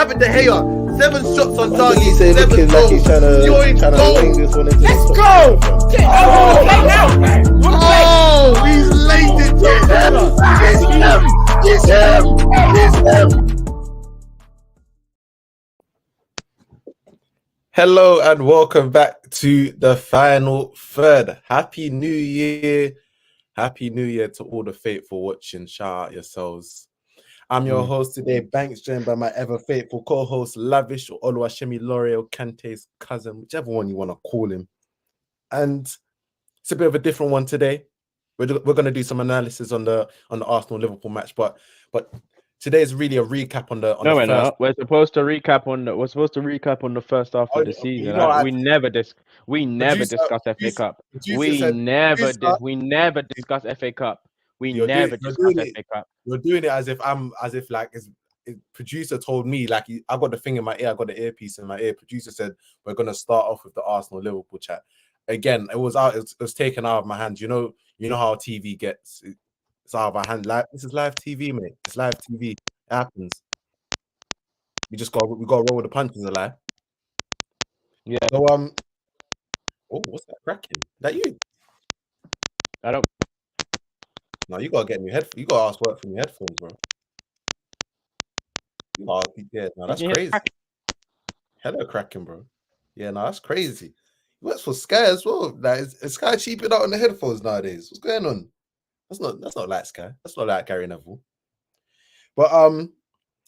David De Gea, 7 shots on target, He say 7 looking goals. like he's trying to wing this one into the top. Oh, he's laid it to Hello and welcome back to the final third. Happy New Year. Happy New Year to all the faithful watching. Shout out yourselves. I'm your host today, Banks, joined by my ever faithful co-host, Lavish, or Oluwashemi L'Oreal, Kante's cousin, whichever one you want to call him. And it's a bit of a different one today. We're going to do some analysis on the Arsenal-Liverpool match, but today is really a recap on the No, we're first. not. We're supposed to recap on the first half of the season. You know, we never discuss FA Cup. We never discuss FA Cup. We never discuss FA Cup. You're doing it as if producer told me, like, I got the thing in my ear, I got the earpiece in my ear. Producer said we're gonna start off with the Arsenal-Liverpool chat. Again, it was taken out of my hands. You know how TV gets. It's out of our hand. This is live TV, mate. It's live TV. It happens. We got to roll with the punches, alive. Yeah. So what's that cracking? That you? I don't. No, you gotta get new headphones. You gotta ask work for new headphones, bro. Yeah, no, that's crazy. Hello, cracking, bro. Yeah, no, that's crazy. He works for Sky as well. Like, is Sky cheaping out on the headphones nowadays? What's going on? That's not like Sky. That's not like Gary Neville. But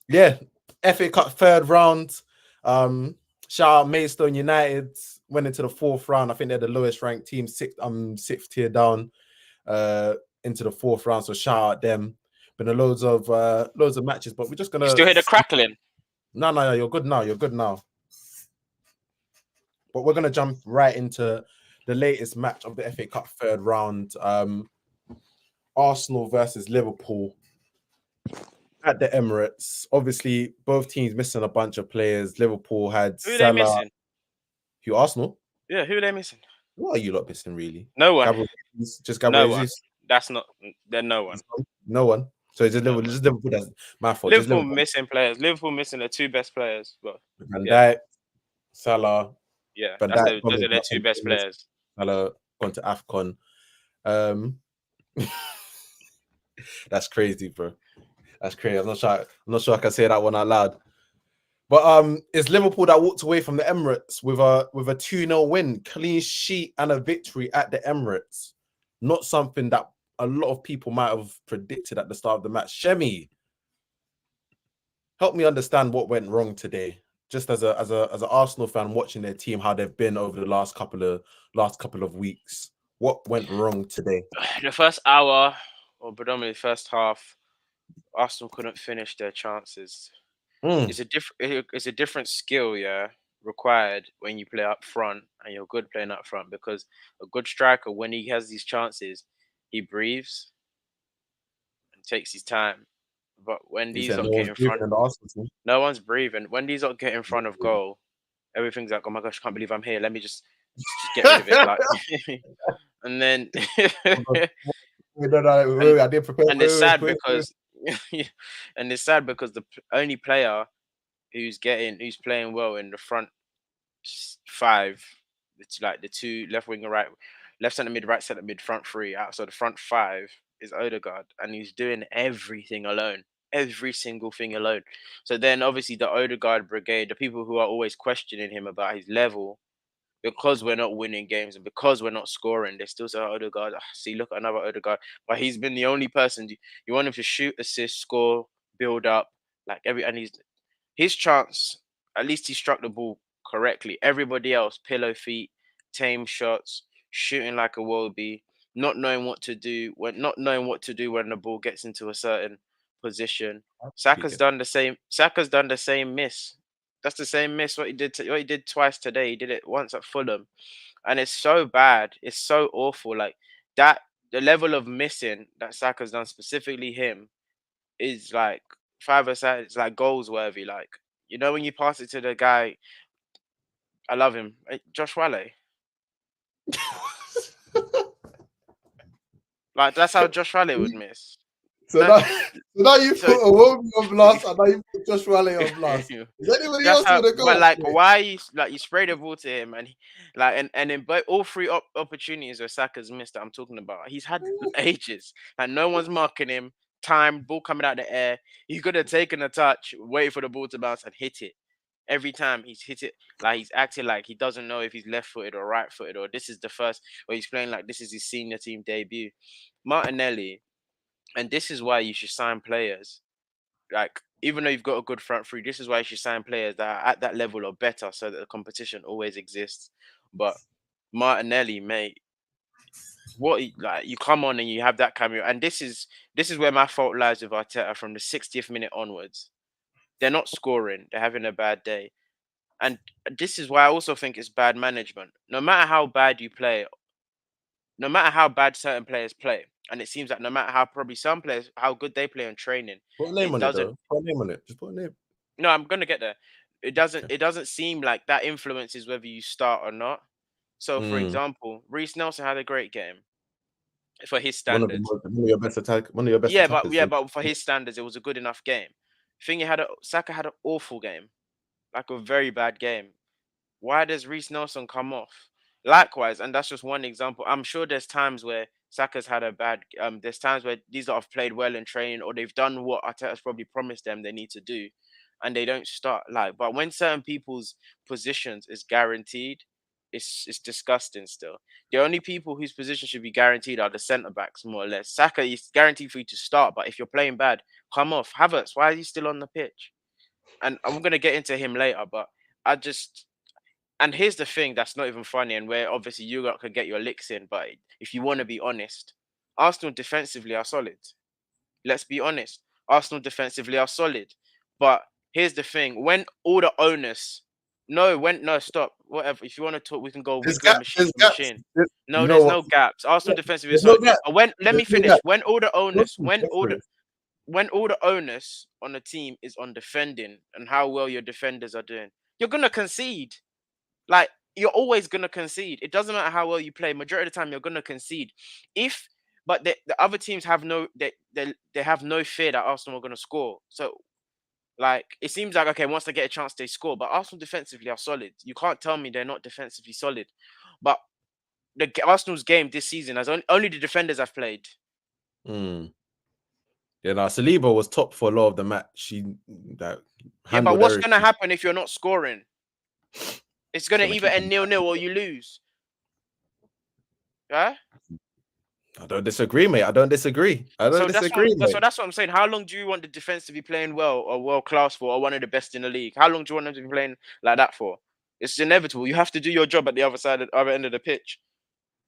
yeah, FA Cup third round. Shout out Maidstone United went into the fourth round. I think they're the lowest ranked team, sixth tier down, into the fourth round. So shout out them. Been a loads of matches, but we're just gonna still hear the crackling. No, you're good now. But we're gonna jump right into the latest match of the FA Cup third round. Arsenal versus Liverpool at the Emirates. Obviously, both teams missing a bunch of players. Liverpool had Who are Salah. they missing? Who, Arsenal? Yeah, who are they missing? What are you lot missing, really? No one. Gabriel Jesus? That's not. There's no one. No one. So it's just Liverpool. That's my fault. Liverpool missing players. Liverpool missing the two best players. But Van Dijk, Salah. Yeah, those are their two best players. Salah gone to AFCON. That's crazy, bro. That's crazy. I'm not sure I can say that one out loud. But it's Liverpool that walked away from the Emirates with a 2-0 win, clean sheet and a victory at the Emirates. Not something that a lot of people might have predicted at the start of the match. Shemi, help me understand what went wrong today. Just as an Arsenal fan watching their team, how they've been over the last couple of weeks. What went wrong today? The first hour, or predominantly the first half, Arsenal couldn't finish their chances. It's a different skill, yeah, required when you play up front and you're good playing up front, because a good striker, when he has these chances, he breathes and takes his time. But when these don't get in front, no one's breathing. When these don't get in front of goal, everything's like, oh my gosh, I can't believe I'm here. Let me just get rid of it. Like, and then I did prepare. And it's sad because the only player who's playing well in the front five, it's like the two left winger, left centre mid, right centre mid, front three. So the front five is Odegaard, and he's doing everything alone. Every single thing alone. So then obviously the Odegaard brigade, the people who are always questioning him about his level, because we're not winning games and because we're not scoring, they still say, Odegaard, see, look at another Odegaard. But he's been the only person you want him to shoot, assist, score, build up, and his chance, at least he struck the ball correctly. Everybody else, pillow feet, tame shots, shooting like a Wolby, not knowing what to do when the ball gets into a certain position. Saka's done the same miss. That's the same miss what he did twice today. He did it once at Fulham, and it's so bad. It's so awful. Like that, the level of missing that Saka's done, specifically him, is like 5-a-side. It's like goals worthy. Like, you know, when you pass it to the guy, I love him, Josh Wale. Like, that's how Josh Wale would miss. So now you put a Iwobi on blast, and now you put Josh Wale on blast. Is anybody That's else how. gonna go? But like, why you like you spray the ball to him, and and in both all three opportunities where Saka's missed that I'm talking about, he's had ages, and no one's marking him. Time, ball coming out the air, he could have taken a touch, waited for the ball to bounce, and hit it. Every time he's hit it, like he's acting like he doesn't know if he's left-footed or right-footed, or this is the first, or he's playing like this is his senior team debut. Martinelli, and this is why you should sign players. Like, even though you've got a good front three, this is why you should sign players that are at that level or better so that the competition always exists. But Martinelli, mate, like you come on and you have that cameo, and this is where my fault lies with Arteta from the 60th minute onwards. They're not scoring, they're having a bad day. And this is why I also think it's bad management. No matter how bad you play, no matter how bad certain players play, and it seems like no matter how probably some players how good they play on training, Put a name it on it, doesn't. though. Put a name on it. Just put a name. No, I'm gonna get there. It doesn't. Okay. It doesn't seem like that influences whether you start or not. So, for Mm. example, Reece Nelson had a great game for his One of standards. your best attack. One of your best Yeah, attackers. but for his standards, it was a good enough game. Saka had an awful game, like a very bad game. Why does Reece Nelson come off? Likewise, and that's just one example. I'm sure there's times where Saka's had a bad. There's times where these lot have played well in training, or they've done what Arteta's probably promised them they need to do, and they don't start. Like, but when certain people's positions is guaranteed, it's disgusting. Still, the only people whose position should be guaranteed are the centre backs, more or less. Saka is guaranteed for you to start, but if you're playing bad, come off. Havertz, why is he still on the pitch? And I'm gonna get into him later, but I just. And here's the thing that's not even funny, and where obviously you lot can get your licks in, but if you want to be honest, Arsenal defensively are solid. Let's be honest. Arsenal defensively are solid. But here's the thing: when all the onus, no, stop, whatever. If you want to talk, we can go There's weekly gaps. machine There's to gaps. machine. You No, know there's what? no gaps. Arsenal defensively is There's no solid. gaps. When let There's me no finish. gaps. When all the onus on the team is on defending and how well your defenders are doing, you're gonna concede. Like, you're always gonna concede. It doesn't matter how well you play. Majority of the time, you're gonna concede. If but the other teams have they have no fear that Arsenal are gonna score. So like it seems like okay, once they get a chance, they score. But Arsenal defensively are solid. You can't tell me they're not defensively solid. But Arsenal's game this season has only the defenders have played. Mm. Yeah, no, Saliba was top for a lot of the match. She that Yeah, but handled what's gonna everything. happen if you're not scoring? It's gonna either end 0-0 or you lose. Yeah. I don't disagree, mate. I don't disagree. So that's what I'm saying. How long do you want the defense to be playing well or world class for, or one of the best in the league? How long do you want them to be playing like that for? It's inevitable. You have to do your job at the other end of the pitch.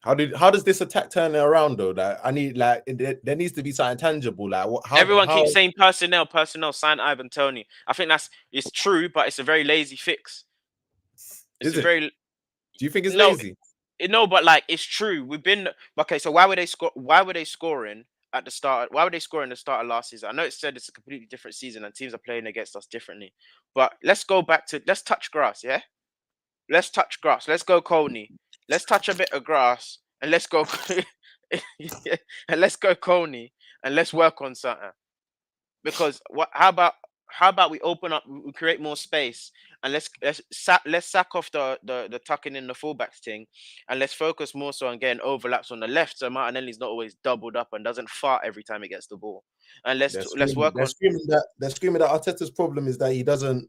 How does this attack turn it around though? Like I need there needs to be something tangible. Like what? Everyone keeps saying personnel. Sign Ivan Toney. I think it's true, but it's a very lazy fix. Is it? Do you think it's no, lazy? No, but like it's true. We've been okay. So why were they scoring at the start? Why were they scoring at the start of last season? I know it said it's a completely different season and teams are playing against us differently. But let's touch grass, yeah? Let's touch grass. Let's go Coney. Let's touch a bit of grass and let's go and let's go Coney and let's work on something. Because how about we open up, we create more space, and let's sack off the tucking in the fullbacks thing, and let's focus more so on getting overlaps on the left, so Martinelli's not always doubled up and doesn't fart every time he gets the ball. And let's work on. They're screaming that Arteta's problem is that he doesn't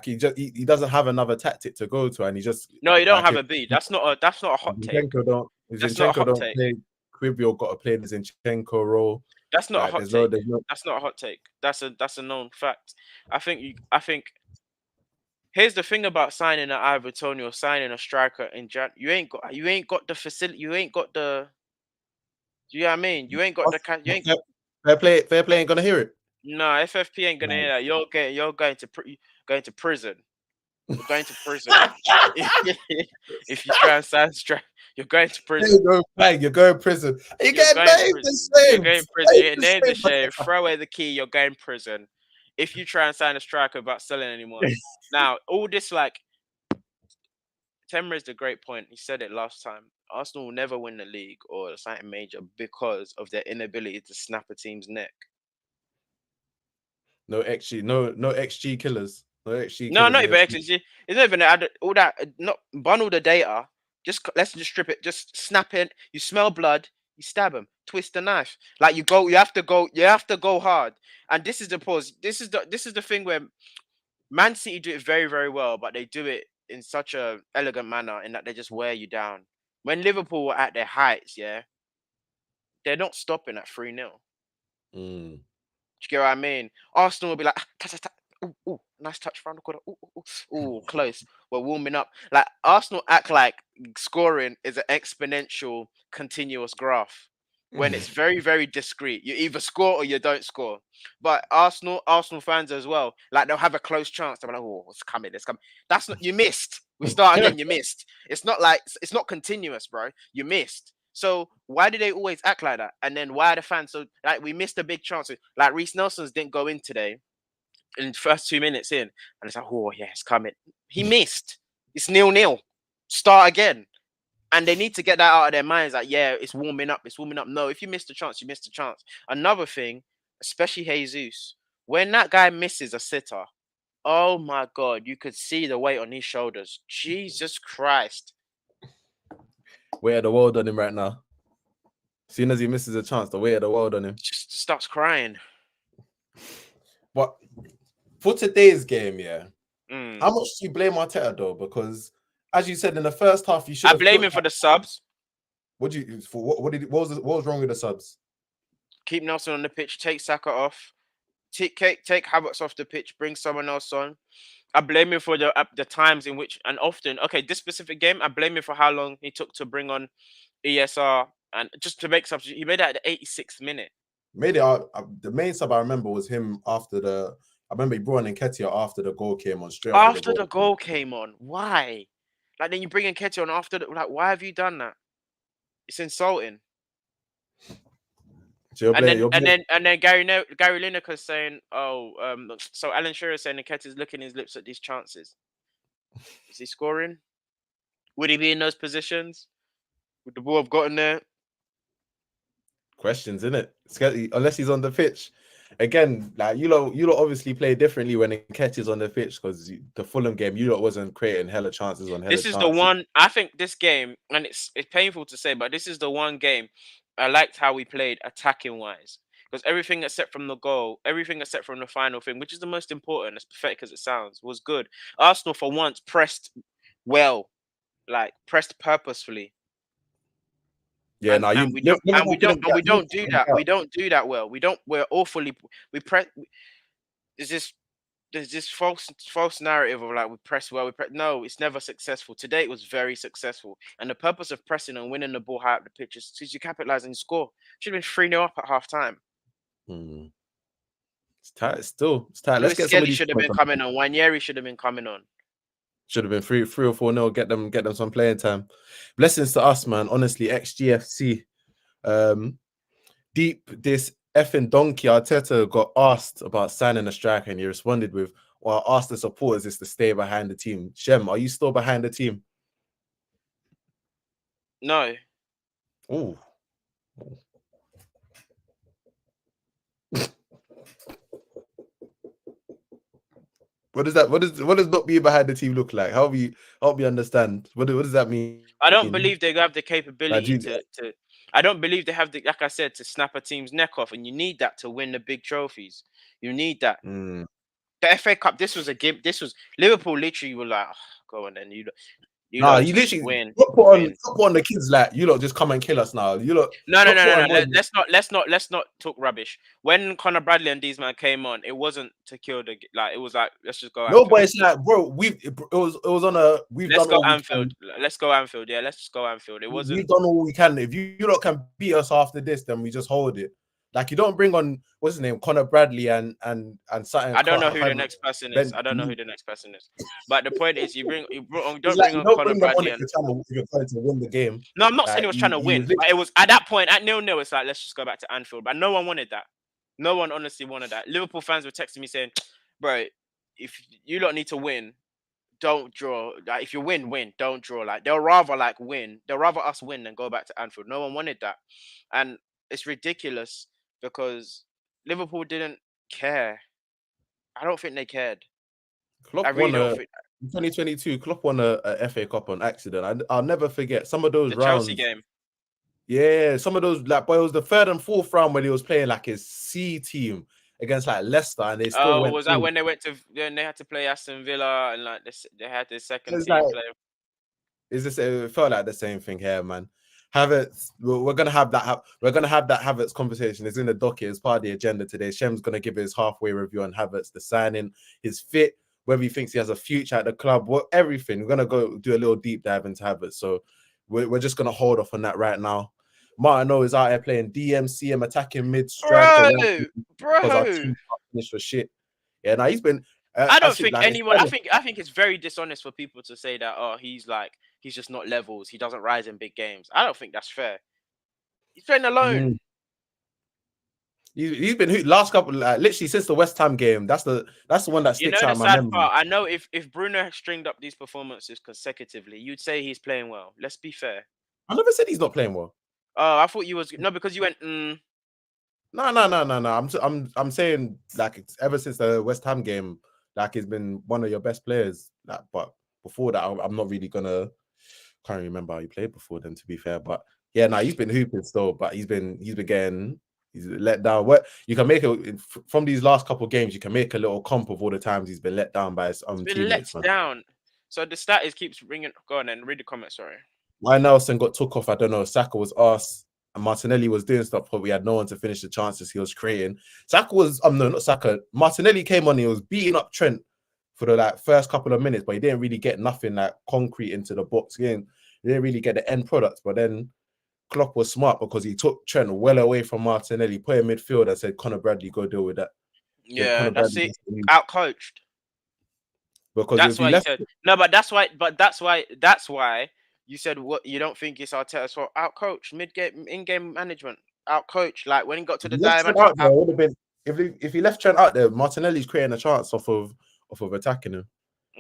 he doesn't have another tactic to go to, and he just no, you don't have a B. That's not a hot take. That's not a hot take. Play, Quibio got to play the Zinchenko role. That's not a hot take. That's not a hot take. That's a known fact. I think here's the thing about signing an Ivan Toney or signing a striker in Jan. You ain't got the facility. You ain't got the. Do you know what I mean? You ain't got the. You ain't. Fair play ain't gonna hear it. No, FFP ain't gonna hear that. You're going to prison. You're going to prison. If you try and sign striker, you're going to prison. You're going to prison. You're getting named the same. You're going to prison. You're named the shame. Throw away the key. You're going to prison. If you try and sign a striker without selling anymore. Now, all this like Temra is the great point. He said it last time. Arsenal will never win the league or something major because of their inability to snap a team's neck. No XG, no XG killers. No XG No, killers not in your even team. XG. It's not even all that. Not bundle the data. Let's just strip it. Just snap it. You smell blood. You stab him. Twist the knife. Like you go. You have to go. You have to go hard. And this is the pause. This is the thing where Man City do it very very well, but they do it in such a elegant manner in that they just wear you down. When Liverpool were at their heights, yeah, they're not stopping at 3-0. Mm. Do you get what I mean? Arsenal will be like, ooh, nice touch round the corner. Ooh, close. We're warming up. Like Arsenal act like scoring is an exponential, continuous graph when it's very, very discreet. You either score or you don't score. But Arsenal fans as well, like they'll have a close chance. They're like, oh, it's coming. That's not, you missed. We start again, you missed. It's not continuous, bro. You missed. So why do they always act like that? And then why are the fans so like we missed a big chance? Like Reece Nelson's didn't go in today in the first 2 minutes in, and it's like, oh yeah, it's coming. He missed. It's 0-0. Start again. And they need to get that out of their minds. Like, yeah, it's warming up. It's warming up. No, if you missed a chance, you missed a chance. Another thing, especially Jesus, when that guy misses a sitter, oh my God, you could see the weight on his shoulders. Jesus Christ. Weight of the world on him right now. As soon as he misses a chance, the weight of the world on him. Just starts crying. But for today's game, yeah, Mm. how much do you blame Arteta though? Because as you said in the first half, you should. I blame him for the subs. What was wrong with the subs? Keep Nelson on the pitch. Take Saka off. Take Havertz off the pitch. Bring someone else on. I blame him for the times in which, and often, okay, this specific game, I blame him for how long he took to bring on ESR and just to make substitute. He made that at the 86th minute. Made it. The main sub I remember was him after the. I remember he brought in Nketiah after the goal came on. Straight after the goal came on. Why? Like then you bring in Nketiah on after like why have you done that? It's insulting. So and then Gary Lineker's saying, so Alan Shearer saying Nketiah's licking his lips at these chances. Is he scoring? Would he be in those positions? Would the ball have gotten there? Questions, innit? Unless he's on the pitch. Again, like you lot obviously play differently when Nketiah's on the pitch because the Fulham game, you lot wasn't creating hella chances on hella chances. This is the one, I think this game, and it's painful to say, but this is the one game I liked how we played attacking wise. Because everything except from the goal, everything except from the final thing, which is the most important, as pathetic as it sounds, was good. Arsenal for once pressed well, like pressed purposefully. Yeah, we don't do that. We don't do that well. We're awfully. There's this false narrative of like we press well. No, it's never successful. Today it was very successful, and the purpose of pressing and winning the ball high up the pitch is to capitalize and score. Should have been 3-0 up at half time. It's tight. It's tight. Let's get somebody. Should have been coming on. Wanyeri should have been coming on. Should have been 3 or 4-0. Get them some playing time. Blessings to us, man. Honestly, XGFC. Deep this effing donkey Arteta got asked about signing a striker, and he responded with, "Well, I asked the supporters is to stay behind the team." Shem, are you still behind the team? No. Ooh. What does that? What does not being behind the team look like? Help me understand. What does that mean? I don't believe they have the capability to. I don't believe they have the, like I said, to snap a team's neck off, and you need that to win the big trophies. You need that. The FA Cup. This was a game. This was Liverpool. Literally, were like, oh, go on, then you literally win. Put on the kids like you lot just come and kill us now. You lot. No. Let's not talk rubbish. When Conor Bradley and these man came on, it wasn't to kill the like. It was like let's just go. No, but it's like, bro, it was on a. Let's go Anfield. Let's go Anfield. Yeah, let's just go Anfield. It wasn't. We've done all we can. If you lot can beat us after this, then we just hold it. Like you don't bring on what's his name, Conor Bradley and something. I don't know who the next person is. But the point is, you don't bring on Conor Bradley. If you're trying to win the game. No, I'm not saying he was trying to win. But it was at that point at 0-0. It's like let's just go back to Anfield. But no one wanted that. No one honestly wanted that. Liverpool fans were texting me saying, "Bro, if you lot need to win, don't draw. Like if you win, don't draw. Like they'll rather like win. They'll rather us win than go back to Anfield. No one wanted that, and it's ridiculous." Because Liverpool didn't care. I don't think they cared. Klopp I really won don't think in 2022. Klopp won a FA Cup on accident. I'll never forget some of those the Chelsea rounds. game. Yeah, some of those like, but it was the third and fourth round when he was playing like his C team against like Leicester, and they still went. Was that when they went to? Then they had to play Aston Villa, and like this, they had the second It's team like, play. it felt like the same thing here, man. Havertz, we're gonna have that. We're gonna have that Havertz conversation. It's in the docket. It's part of the agenda today. Shem's gonna give his halfway review on Havertz, the signing, his fit, whether he thinks he has a future at the club, what everything. We're gonna go do a little deep dive into Havertz. So we're just gonna hold off on that right now. Martino is out here playing DMCM, attacking mid striker because our team can't finish for shit. Yeah, now he's been. I don't think anyone. I think it's very dishonest for people to say that. He's just not levels. He doesn't rise in big games. I don't think that's fair. He's playing alone. He's been last couple, literally since the West Ham game. That's the one that sticks out in my memory. Part, I know if Bruno has stringed up these performances consecutively, you'd say he's playing well. Let's be fair. I never said he's not playing well. Oh, I thought you was because you went. No. I'm saying like ever since the West Ham game, like he's been one of your best players. Like, but before that, I'm not really gonna. Can't remember how he played before then, to be fair. But yeah, he's been hooping still. But he's been getting. He's let down. What you can make it from these last couple of games, you can make a little comp of all the times he's been let down by his teammates. Let down. So the stat keeps ringing. Go on and read the comment. Sorry. Why Nelson got took off? I don't know. Saka was asked, and Martinelli was doing stuff, but we had no one to finish the chances he was creating. Saka was no, not Saka. Martinelli came on. He was beating up Trent for the first couple of minutes, but he didn't really get nothing like concrete into the box. He didn't really get the end product. But then Klopp was smart because he took Trent well away from Martinelli, put him midfield, and said, "Conor Bradley, go deal with that." Yeah, that's it. Out coached. Because that's why you said no, but that's why you said what you don't think it's Arteta's fault. Out coach, mid-game, in-game management, out coach. Like when he got to the diamond, would have been if he left Trent out there, Martinelli's creating a chance off of attacking him.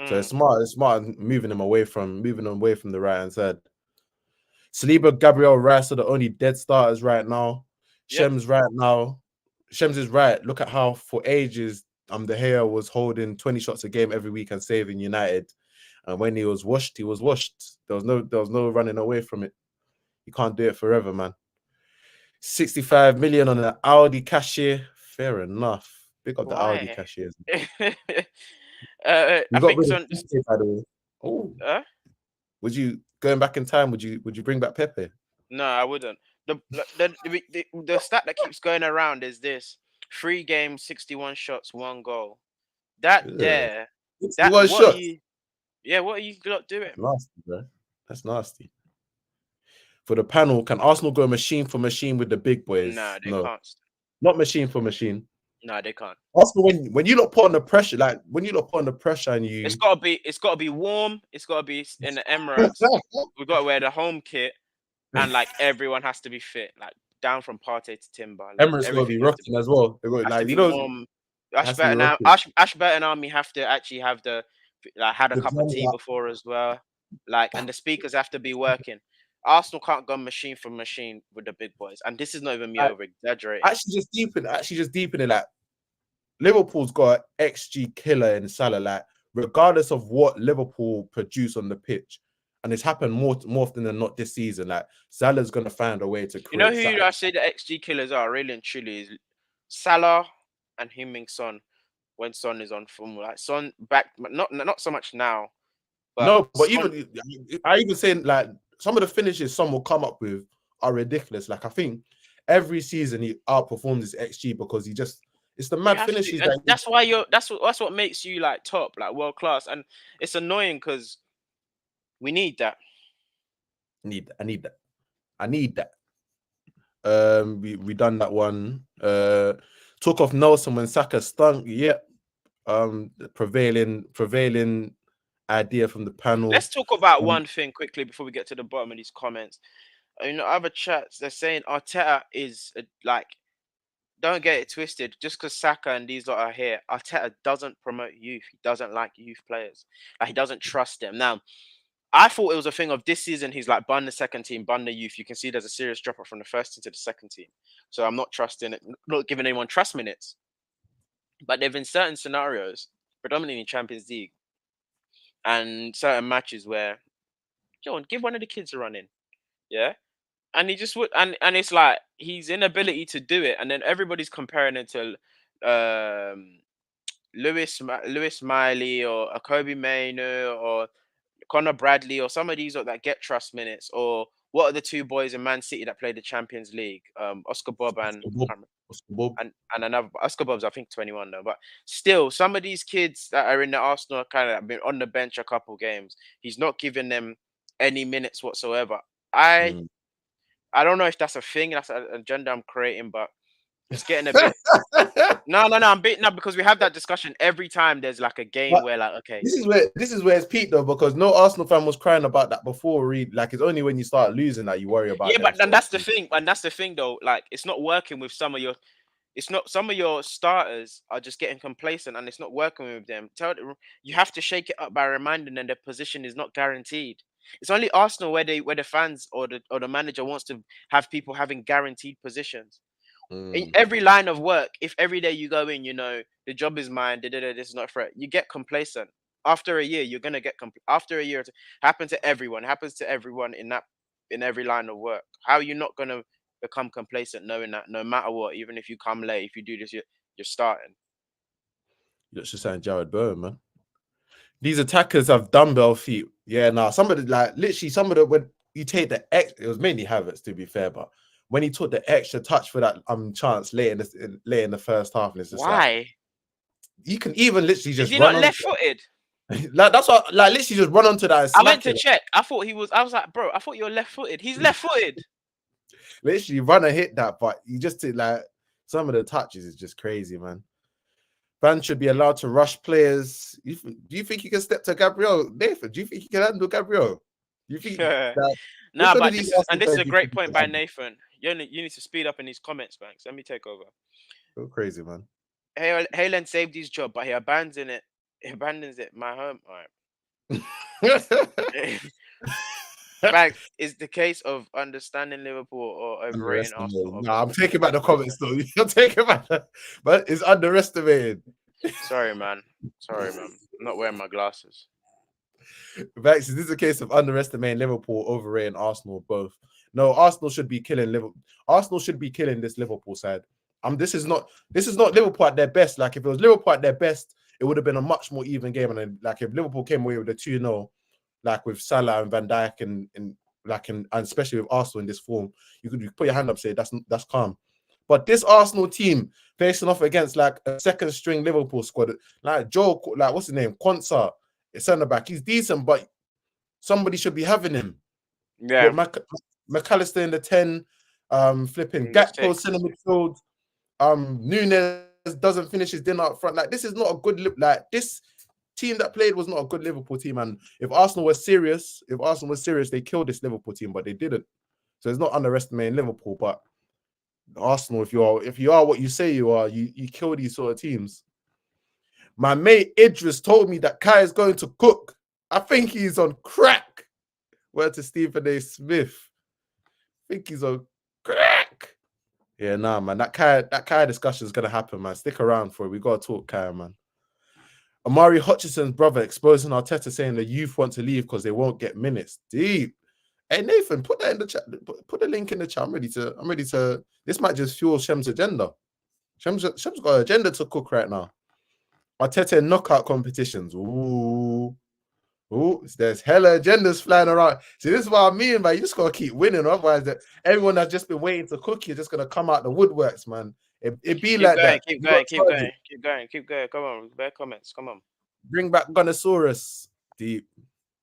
So it's smart moving him away from the right hand side. Saliba, Gabriel, Rice are the only dead starters right now. Yep. Shems is right. Look at how for ages De Gea was holding 20 shots a game every week and saving United. And when he was washed, he was washed. There was no running away from it. You can't do it forever, man. 65 million on an Audi cashier. Fair enough. Big up the Audi cashiers. I think so. By the way. Oh. Would you going back in time? Would you bring back Pepe? No, I wouldn't. The stat that keeps going around is this: 3 games, 61 shots, 1 goal. That 61 shots. What are you not doing? That's nasty, bro. That's nasty. For the panel, can Arsenal go machine for machine with the big boys? Nah, they can't. Not machine for machine. No, they can't. Arsenal, when you lot put on the pressure, and you, it's gotta be warm. It's gotta be in the Emirates. We've got to wear the home kit, and like everyone has to be fit, like down from Partey to Timber. Like, Emirates gotta be rocking as well. Ashburton Army have to actually have had a cup of tea before as well. Like, and the speakers have to be working. Arsenal can't go machine for machine with the big boys, and this is not even me over exaggerating. Actually, just deepen it. Like Liverpool's got an XG killer in Salah. Like regardless of what Liverpool produce on the pitch, and it's happened more often than not this season. Like Salah's gonna find a way to create. You know who I say the XG killers are really and truly is Salah and Heung-min Son when Son is on form. Like Son back, not so much now. But Son, I even saying like some of the finishes Son will come up with are ridiculous. Like I think every season he outperforms his XG because it's the mad finishes. That's what makes you like top, like world class, and it's annoying because we need that. I need that. We done that one. Took off Nelson when Saka stunk. Yep. Prevailing idea from the panel. Let's talk about one thing quickly before we get to the bottom of these comments. Other chats they're saying Arteta is like, don't get it twisted. Just because Saka and these lot are here, Arteta doesn't promote youth. He doesn't like youth players. Like, he doesn't trust them. Now, I thought it was a thing of this season. He's like, bun the second team, bun the youth. You can see there's a serious drop off from the first team to the second team. So I'm not trusting it, not giving anyone trust minutes. But there've been certain scenarios, predominantly in Champions League, and certain matches where, John, give one of the kids a run in, yeah, and he just would, and it's like his inability to do it, and then everybody's comparing it to Lewis Miley or a Kobe Maynard or Connor Bradley or some of these that get trust minutes, or what are the two boys in Man City that play the Champions League? Oscar Bob and and another Oscar Bob's I think 21 though, but still some of these kids that are in the Arsenal kind of have been on the bench a couple games. He's not giving them any minutes whatsoever. I don't know if that's a thing, that's an agenda I'm creating, but it's getting a bit. No, I'm beating up because we have that discussion every time there's like a game where like, okay, this is where it's peaked though, because no Arsenal fan was crying about that before. Like it's only when you start losing that you worry about. Yeah, but then that's the thing, and that's the thing though. Like it's not working with some of your. It's not some of your starters are just getting complacent, and it's not working with them. You have to shake it up by reminding them their position is not guaranteed. It's only Arsenal where the fans or the manager wants to have people having guaranteed positions. In every line of work, if every day you go in, the job is mine, this is not a threat, you get complacent. After a year, you're gonna get after a year. It happens to everyone. It happens to everyone in every line of work. How are you not gonna become complacent knowing that no matter what, even if you come late, if you do this, you're starting? You're just saying Jared Bowen, man. These attackers have dumbbell feet. Yeah, nah. When you take the it was mainly Havertz to be fair, but when he took the extra touch for that chance late in the first half, and it's just why? Like, you can even literally just. Is he not left-footed? Like that's what, like literally just run onto that. I went to check. I thought he was. I was like, bro, I thought you were left-footed. He's left-footed. Literally run and hit that, but you just did like some of the touches is just crazy, man. Fans should be allowed to rush players. Do you think you can step to Gabriel? Nathan, do you think you can handle Gabriel? Do you think? Nah, but this is a great point by Nathan. You need to speed up in these comments, Banks. Let me take over. Go crazy, man. Haaland saved his job, but he abandons it. My home. All right. Fact is the case of understanding Liverpool or overrating Arsenal. Nah, I'm taking back the comments though. You're taking back that, but it's underestimated. Sorry, man. I'm not wearing my glasses. Max, is this a case of underestimating Liverpool, overrating Arsenal, both? No, Arsenal should be killing Liverpool. Arsenal should be killing this Liverpool side. This is not Liverpool at their best. Like if it was Liverpool at their best, it would have been a much more even game. And then, like if Liverpool came away with a 2-0, like with Salah and Van Dijk and especially with Arsenal in this form, you could put your hand up and say that's calm. But this Arsenal team facing off against like a second string Liverpool squad, like Joe, like what's his name, Quansah, centre back, he's decent, but somebody should be having him. Yeah, McAllister in the 10, flipping Gakpo centre midfield. Nunes doesn't finish his dinner up front. Like this is not a good this team that played was not a good Liverpool team. And if Arsenal was serious, they killed this Liverpool team, but they didn't. So it's not underestimating Liverpool, but Arsenal, if you are what you say you are, you kill these sort of teams. My mate Idris told me that Kai is going to cook. I think he's on crack. Word to Stephen A. Smith. I think he's on crack. Yeah, nah, man. That Kai discussion is gonna happen, man. Stick around for it. We gotta talk, Kai, man. Amari Hutchinson's brother exposing Arteta, saying the youth want to leave because they won't get minutes. Deep. Hey Nathan, put that in the chat. Put the link in the chat. I'm ready to. This might just fuel Shem's agenda. Shem's got an agenda to cook right now. Arteta in knockout competitions. Ooh, there's hella agendas flying around. See, this is what I mean, man. You just gotta keep winning, otherwise, everyone that's just been waiting to cook, you're just gonna come out the woodworks, man. It be like that. Keep going. Come on, bad comments. Come on. Bring back Gunnosaurus. Deep.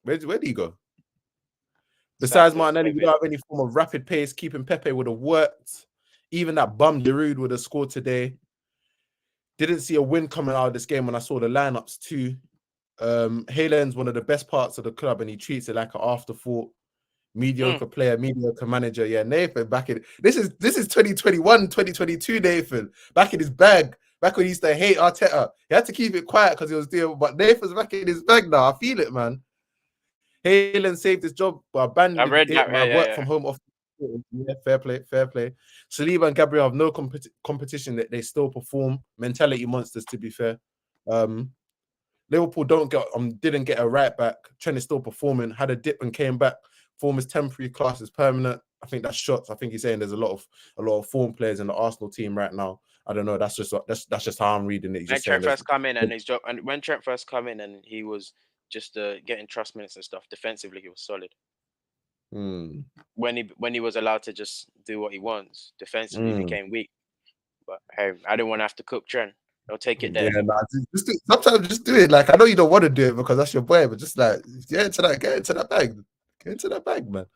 Where do you go? Besides Martinelli, we don't have any form of rapid pace. Keeping Pepe would have worked. Even that bum Giroud would have scored today. Didn't see a win coming out of this game when I saw the lineups too. Haaland's one of the best parts of the club, and he treats it like an afterthought. Mediocre player, mediocre manager. Yeah, Nathan back in this is 2021, 2022. Nathan back in his bag. Back when he used to hate Arteta, he had to keep it quiet because he was doing. But Nathan's back in his bag now. I feel it, man. Haaland saved his job by abandoning my work from home office Yeah, fair play, fair play. Saliba and Gabriel have no competition that they still perform. Mentality monsters, to be fair. Liverpool didn't get a right back. Trent is still performing. Had a dip and came back. Form is temporary, class is permanent. I think that's shots. I think he's saying there's a lot of form players in the Arsenal team right now. I don't know. That's just how I'm reading it. He's When just Trent saying first come in and his job, and when Trent first come in and he was just getting trust minutes and stuff. Defensively, he was solid. When he was allowed to just do what he wants, defensively he became weak. But hey, I didn't want to have to cook Trent. I'll take it there. Yeah, nah, sometimes just do it. Like, I know you don't want to do it because that's your boy, but just like get into that bag, man.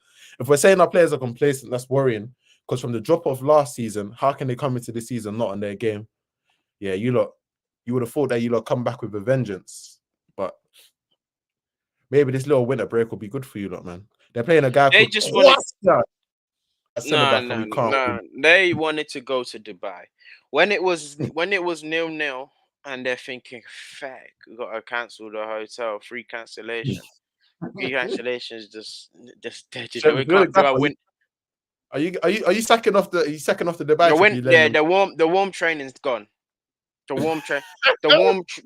If we're saying our players are complacent, that's worrying. Because from the drop off last season, how can they come into this season not on their game? Yeah, you would have thought that you lot come back with a vengeance, but maybe this little winter break will be good for you lot, man. They're playing a guy They called just wanted. No. They wanted to go to Dubai when it was 0-0, and they're thinking, "Fuck, we got to cancel the hotel. Free cancellation. Free cancellations. Just we can't do our win." Are you sacking off the Dubai trip? The warm training's gone. The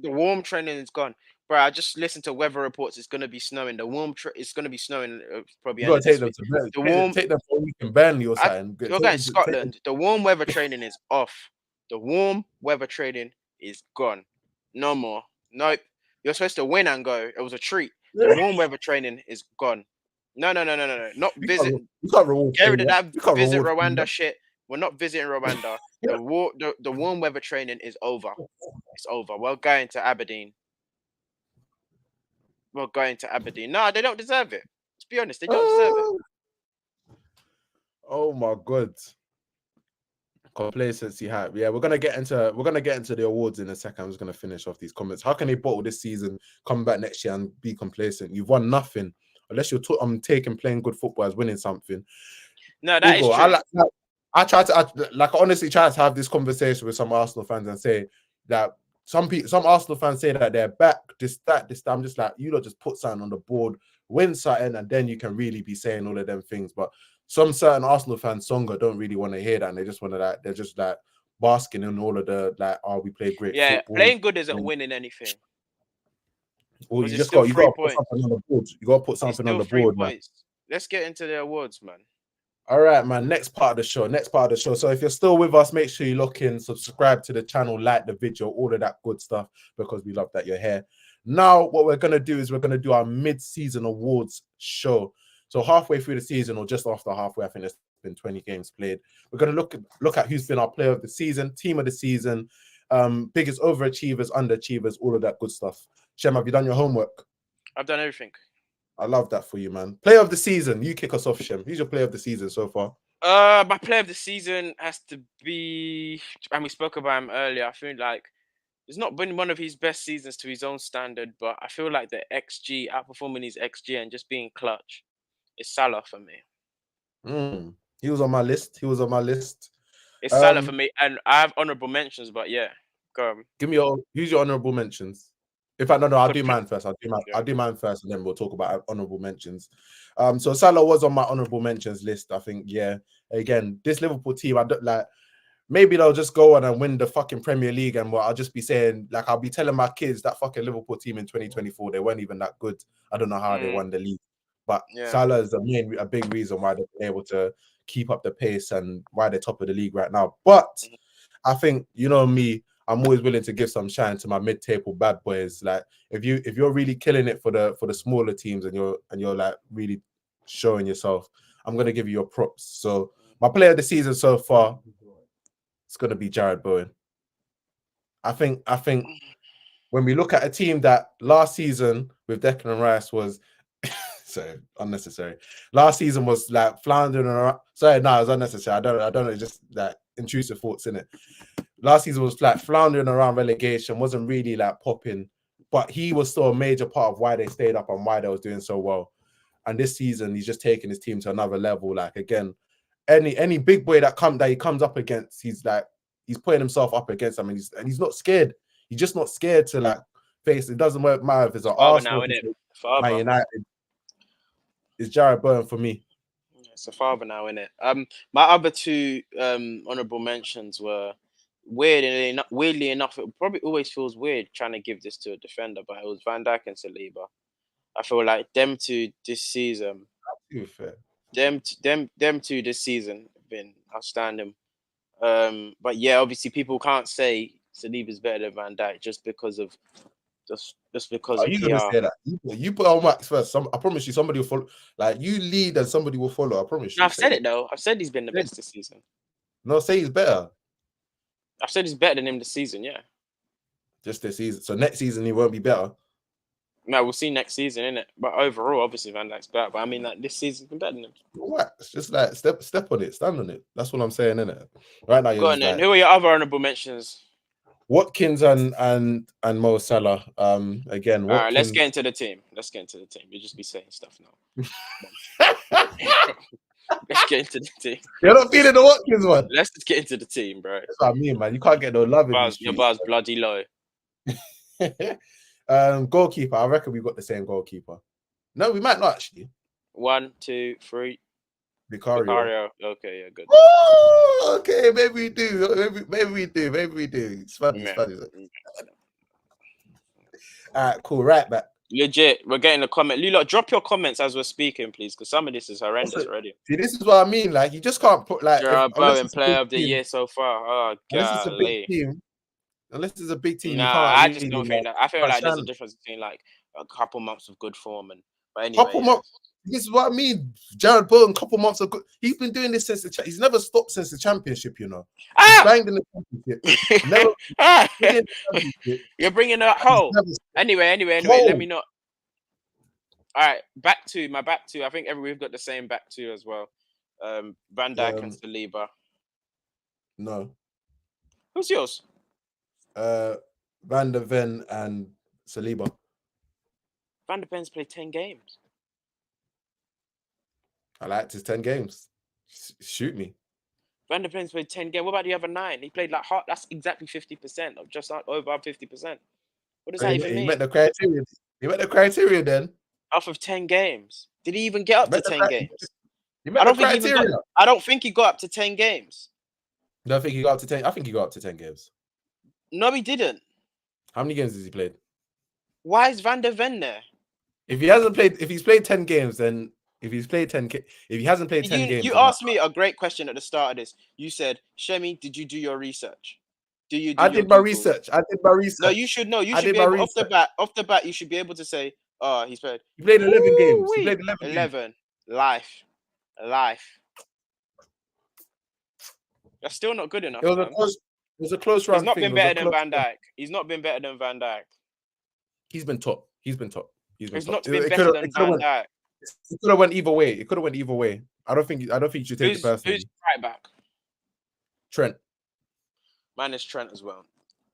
warm training is gone. Bro, I just listened to weather reports. It's gonna be snowing. It's gonna be snowing probably. You gotta take them take them for a week in Burnley or something. You're going to Scotland. The warm weather training is off. The warm weather training is gone. No more. Nope. You're supposed to win and go. It was a treat. The warm weather training is gone. No. Not visit. You can't reward. Get rid of that visit Rwanda shit. We're not visiting Rwanda. The warm weather training is over. It's over. We're going to Aberdeen. No, they don't deserve it. Let's be honest. They don't deserve it. Oh my god. Complacency hype. Yeah, we're gonna get into the awards in a second. I'm just gonna finish off these comments. How can they bottle this season, come back next year and be complacent? You've won nothing. Unless you're taking playing good football as winning something. No, that is true. I honestly try to have this conversation with some Arsenal fans and say that some Arsenal fans say that they're back, this. I'm just like, you lot just put something on the board, win something, and then you can really be saying all of them things. But some certain Arsenal fans, Songa, don't really want to hear that, and they just want to they're just like basking in all of the we play great. Yeah, football. Playing good isn't winning anything. Well, you got to put something on the board. You got to put something on the board, man. Let's get into the awards, man. All right, man. Next part of the show. So if you're still with us, make sure you look in, subscribe to the channel, like the video, all of that good stuff, because we love that you're here. Now, what we're going to do is we're going to do our mid-season awards show. So halfway through the season, or just after halfway, I think there's been 20 games played. We're going to look at who's been our player of the season, team of the season, biggest overachievers, underachievers, all of that good stuff. Shem, have you done your homework? I've done everything. I love that for you, man. Player of the season. You kick us off, Shem. Who's your player of the season so far? My player of the season has to be, and we spoke about him earlier. I feel like it's not been one of his best seasons to his own standard, but I feel like the XG, outperforming his XG and just being clutch, is Salah for me. He was on my list. It's Salah for me, and I have honorable mentions, but yeah, go on. Give me who's your honorable mentions? In fact, no, I'll do mine first. I'll do mine first, and then we'll talk about honorable mentions. So Salah was on my honorable mentions list. I think, yeah. Again, this Liverpool team, I don't like. Maybe they'll just go on and win the fucking Premier League, and I'll just be saying, like, I'll be telling my kids that fucking Liverpool team in 2024, they weren't even that good. I don't know how they won the league, but Salah is a big reason why they've been able to keep up the pace and why they're top of the league right now. But I think, you know me, I'm always willing to give some shine to my mid-table bad boys. Like, if you're really killing it for the smaller teams and you're like really showing yourself, I'm gonna give you your props. So my player of the season so far, it's gonna be Jared Bowen. I think when we look at a team that last season with Declan Rice was so unnecessary. Last season was like floundering around. Sorry, no, it was unnecessary. I don't know, just like intrusive thoughts in it. Last season was like floundering around relegation, wasn't really like popping, but he was still a major part of why they stayed up and why they was doing so well. And this season, he's just taking his team to another level. Like, again, any big boy that he comes up against, he's putting himself up against them, and he's not scared. He's just not scared to like face. It doesn't matter if it's an Arsenal, Man United. It's Jared Bowen for me. It's a father now, innit? My other two honorable mentions were weirdly enough, it probably always feels weird trying to give this to a defender, but it was Van Dijk and Saliba. I feel like them two this season, To be fair. them two this season have been outstanding. But yeah, obviously people can't say Saliba's better than Van Dijk just because of Are you gonna PR. say that? You put on Max first. I promise you, somebody will follow. Like you lead, and somebody will follow. I promise you. No, I've said it though. I've said he's been the best this season. No, say he's better. I've said he's better than him this season. Yeah. Just this season. So next season he won't be better. No, we'll see next season, innit? But overall, obviously Van Dijk's better. But I mean, like this season's been better than him. What? It's just like step on it, stand on it. That's what I'm saying, innit? Right now, you're Go on then. Who are your other honorable mentions? Watkins and Mo Salah. Again, Watkins. All right, let's get into the team. You just be saying stuff now. Let's get into the team. You're not feeling the Watkins one. Let's just get into the team, bro. That's what I mean, man. You can't get no love in these Your bar's bloody low. Goalkeeper. I reckon we've got the same goalkeeper. No, we might not actually. 1, 2, 3. Vicario. Okay, yeah, good. Oh, okay, maybe we do. Maybe we do. It's funny. Yeah. All right, cool. Right back. Legit, we're getting a comment. Lula, drop your comments as we're speaking, please, because some of this is horrendous already. See, this is what I mean. Like, you just can't put like. Bowen, player of the year so far. Oh, unless it's a big golly. team. Unless it's a big team. No, you can't I really, just don't think that. I feel like there's a difference between like a couple months of good form and. But anyway, couple months. This is what I mean. Jared Bowen, couple months of good. He's been doing this since he's never stopped since the championship. You know, he's banged in the championship. Never in the championship. You're bringing a hole. Anyway. Let me not. All right, my back two. I think we've got the same back two as well. Van Dijk and Saliba. No. Who's yours? Van der Ven and Saliba. Van der Ven's played 10 games. I liked his 10 games. Shoot me. Van der Ven's played 10 games. What about the other 9? He played like hard. That's exactly 50%, or just over 50%. What does that even mean? He met the criteria. He met the criteria then. Off of 10 games. Did he even get up to 10 games? I don't think he got up to 10 games. No, I think he got up to 10. I think he got up to 10 games. No, he didn't. How many games has he played? Why is Van der Ven there? If he's played 10 games, then if he hasn't played 10 games. You asked me a great question at the start of this. You said, Shemi, did you do your research? I did my research. No, you should know. You should be able, off the bat, you should be able to say, oh, he played 11 games. He played 11. Life. That's still not good enough. It was a close run. He's not been better than Van Dijk. He's not been better than Van Dijk. He's been top. He's not been better than Van Dijk. It could have went either way. I don't think you should take it personally. Who's right back? Trent. Mine is Trent as well.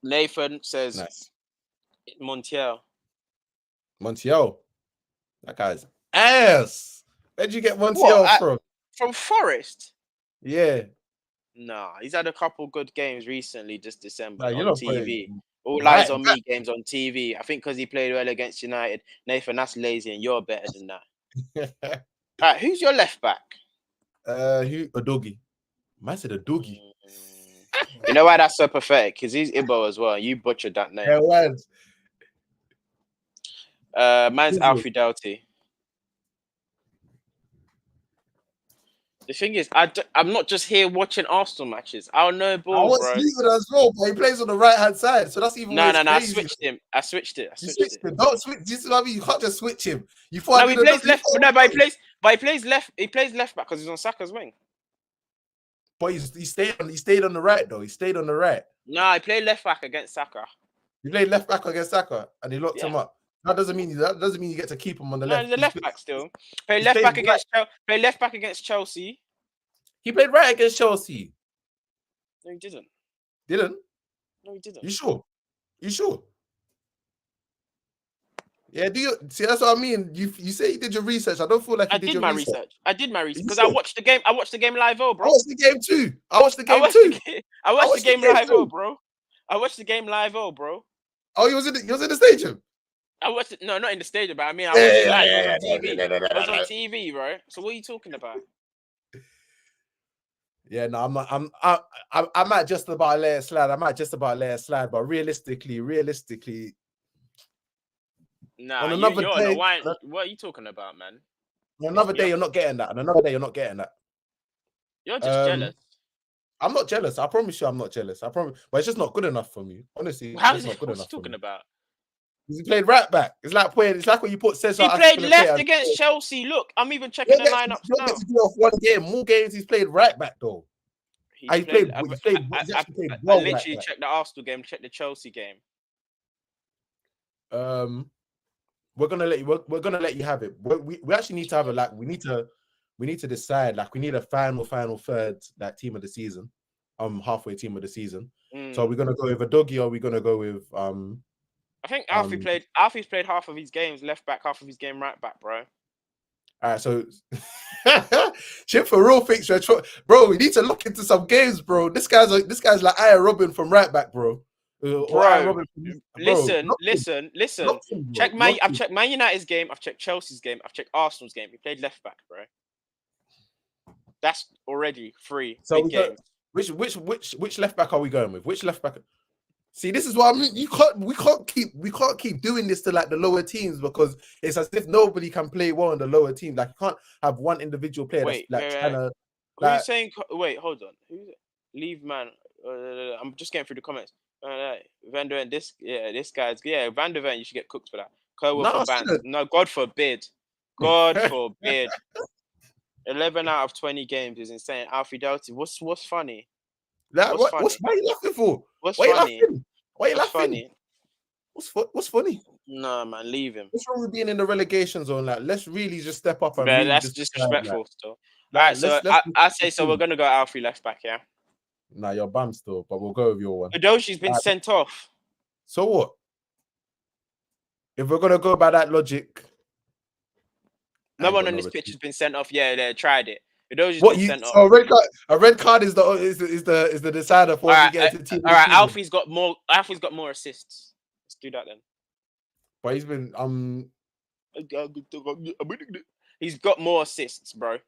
Nathan says nice. Montiel. That guy's ass. Where'd you get Montiel from? From Forest? Yeah. Nah, he's had a couple good games recently this December on TV. All eyes on me games on TV. I think because he played well against United. Nathan, that's lazy and you're better than that. All right, who's your left back? Udogie. Man said Udogie. You know why that's so pathetic? Because he's Igbo as well. You butchered that name. Yeah, mine's Alfie Doughty. The thing is, I'm not just here watching Arsenal matches. I'll know ball, bro. As well, but he plays on the right hand side, so that's even no. I switched him. I switched it. Don't switch. This is what I mean. You can't just switch him. He plays left. No, but he plays left. He plays left back because he's on Saka's wing. But he stayed on the right though. He stayed on the right. No, he played left back against Saka. He played left back against Saka, and he locked him up. That doesn't mean you get to keep him on the left. He's a left back still. Play left back against Chelsea. He played right against Chelsea. No, he didn't. Didn't? No, he didn't. You sure? Yeah, do you see? That's what I mean. You say you did your research. I don't feel like you did your research. I did my research because I watched the game. I watched the game live, bro. I watched the game too. I watched the game live, bro. Oh, he was in the stadium. I watched it. No, not in the stadium, but I mean, I watched it live. It was on TV. It was on TV, right? So what are you talking about? Yeah, no, I'm not. I might just about let it slide. I might just about let it slide. But realistically, Nah, on you another you're on a day, wine. What are you talking about, man? on another day, you're not getting that. On another day, you're not getting that. You're just jealous. I'm not jealous. I promise you, I'm not jealous. I promise, but it's just not good enough for me. Honestly, it's How just is it? not good What's he enough for talking me. about? He played right back. It's like playing. It's like when you put Cesar He played Azpilicueta left and against Chelsea. Look, I'm even you checking don't the get to, lineups you don't get now. to do off one game. More games he's played right back though. He's He's played. played. He's actually played I well right literally back. checked the Arsenal game, checked the Chelsea game. We're gonna let you. We're gonna let you have it. We actually need to have a we need to decide. Like we need a final third like team of the season. Halfway team of the season. So are we gonna go with a doggy or are we gonna go with I think Alfie's played half of his games left back, half of his game right back, bro. All right, so Chip for real fixture, bro. We need to look into some games, bro. This guy's like Aya Robin from right back, bro. Or Aya Bro, Robin from, listen. Lock him, I've checked Man United's game. I've checked Chelsea's game. I've checked Arsenal's game. He played left back, bro. That's already 3 So big games. which left back are we going with? Which left back? See, this is what I mean. We can't keep doing this to like the lower teams because it's as if nobody can play well in the lower team. Like you can't have one individual player that's like trying to. Who's saying? Wait, hold on. Who's leave man? I'm just getting through the comments. Van der Ven, this guy's Van der Ven. You should get cooked for that. Kerwell for ban. No, God forbid. God forbid. 11 out of 20 games is insane. Alfie Doughty. What's funny? Why are you laughing for? What's Why funny? Why are you laughing? Funny? What's funny? No, man, leave him. What's wrong with being in the relegation zone? Like, let's really just step up and Yeah, really that's disrespectful still. All right, so I say so. We're gonna go Alfie left back, yeah. Nah, you're bam still, but we'll go with your one. Udoshi's been sent off. So what? If we're gonna go by that logic, no one on this pitch has been sent off. Yeah, they tried it. Udoshi's been sent off. So a red card is the decider for you get into the team. All right, Alfie's got more assists. Let's do that then. But he's been he's got more assists, bro.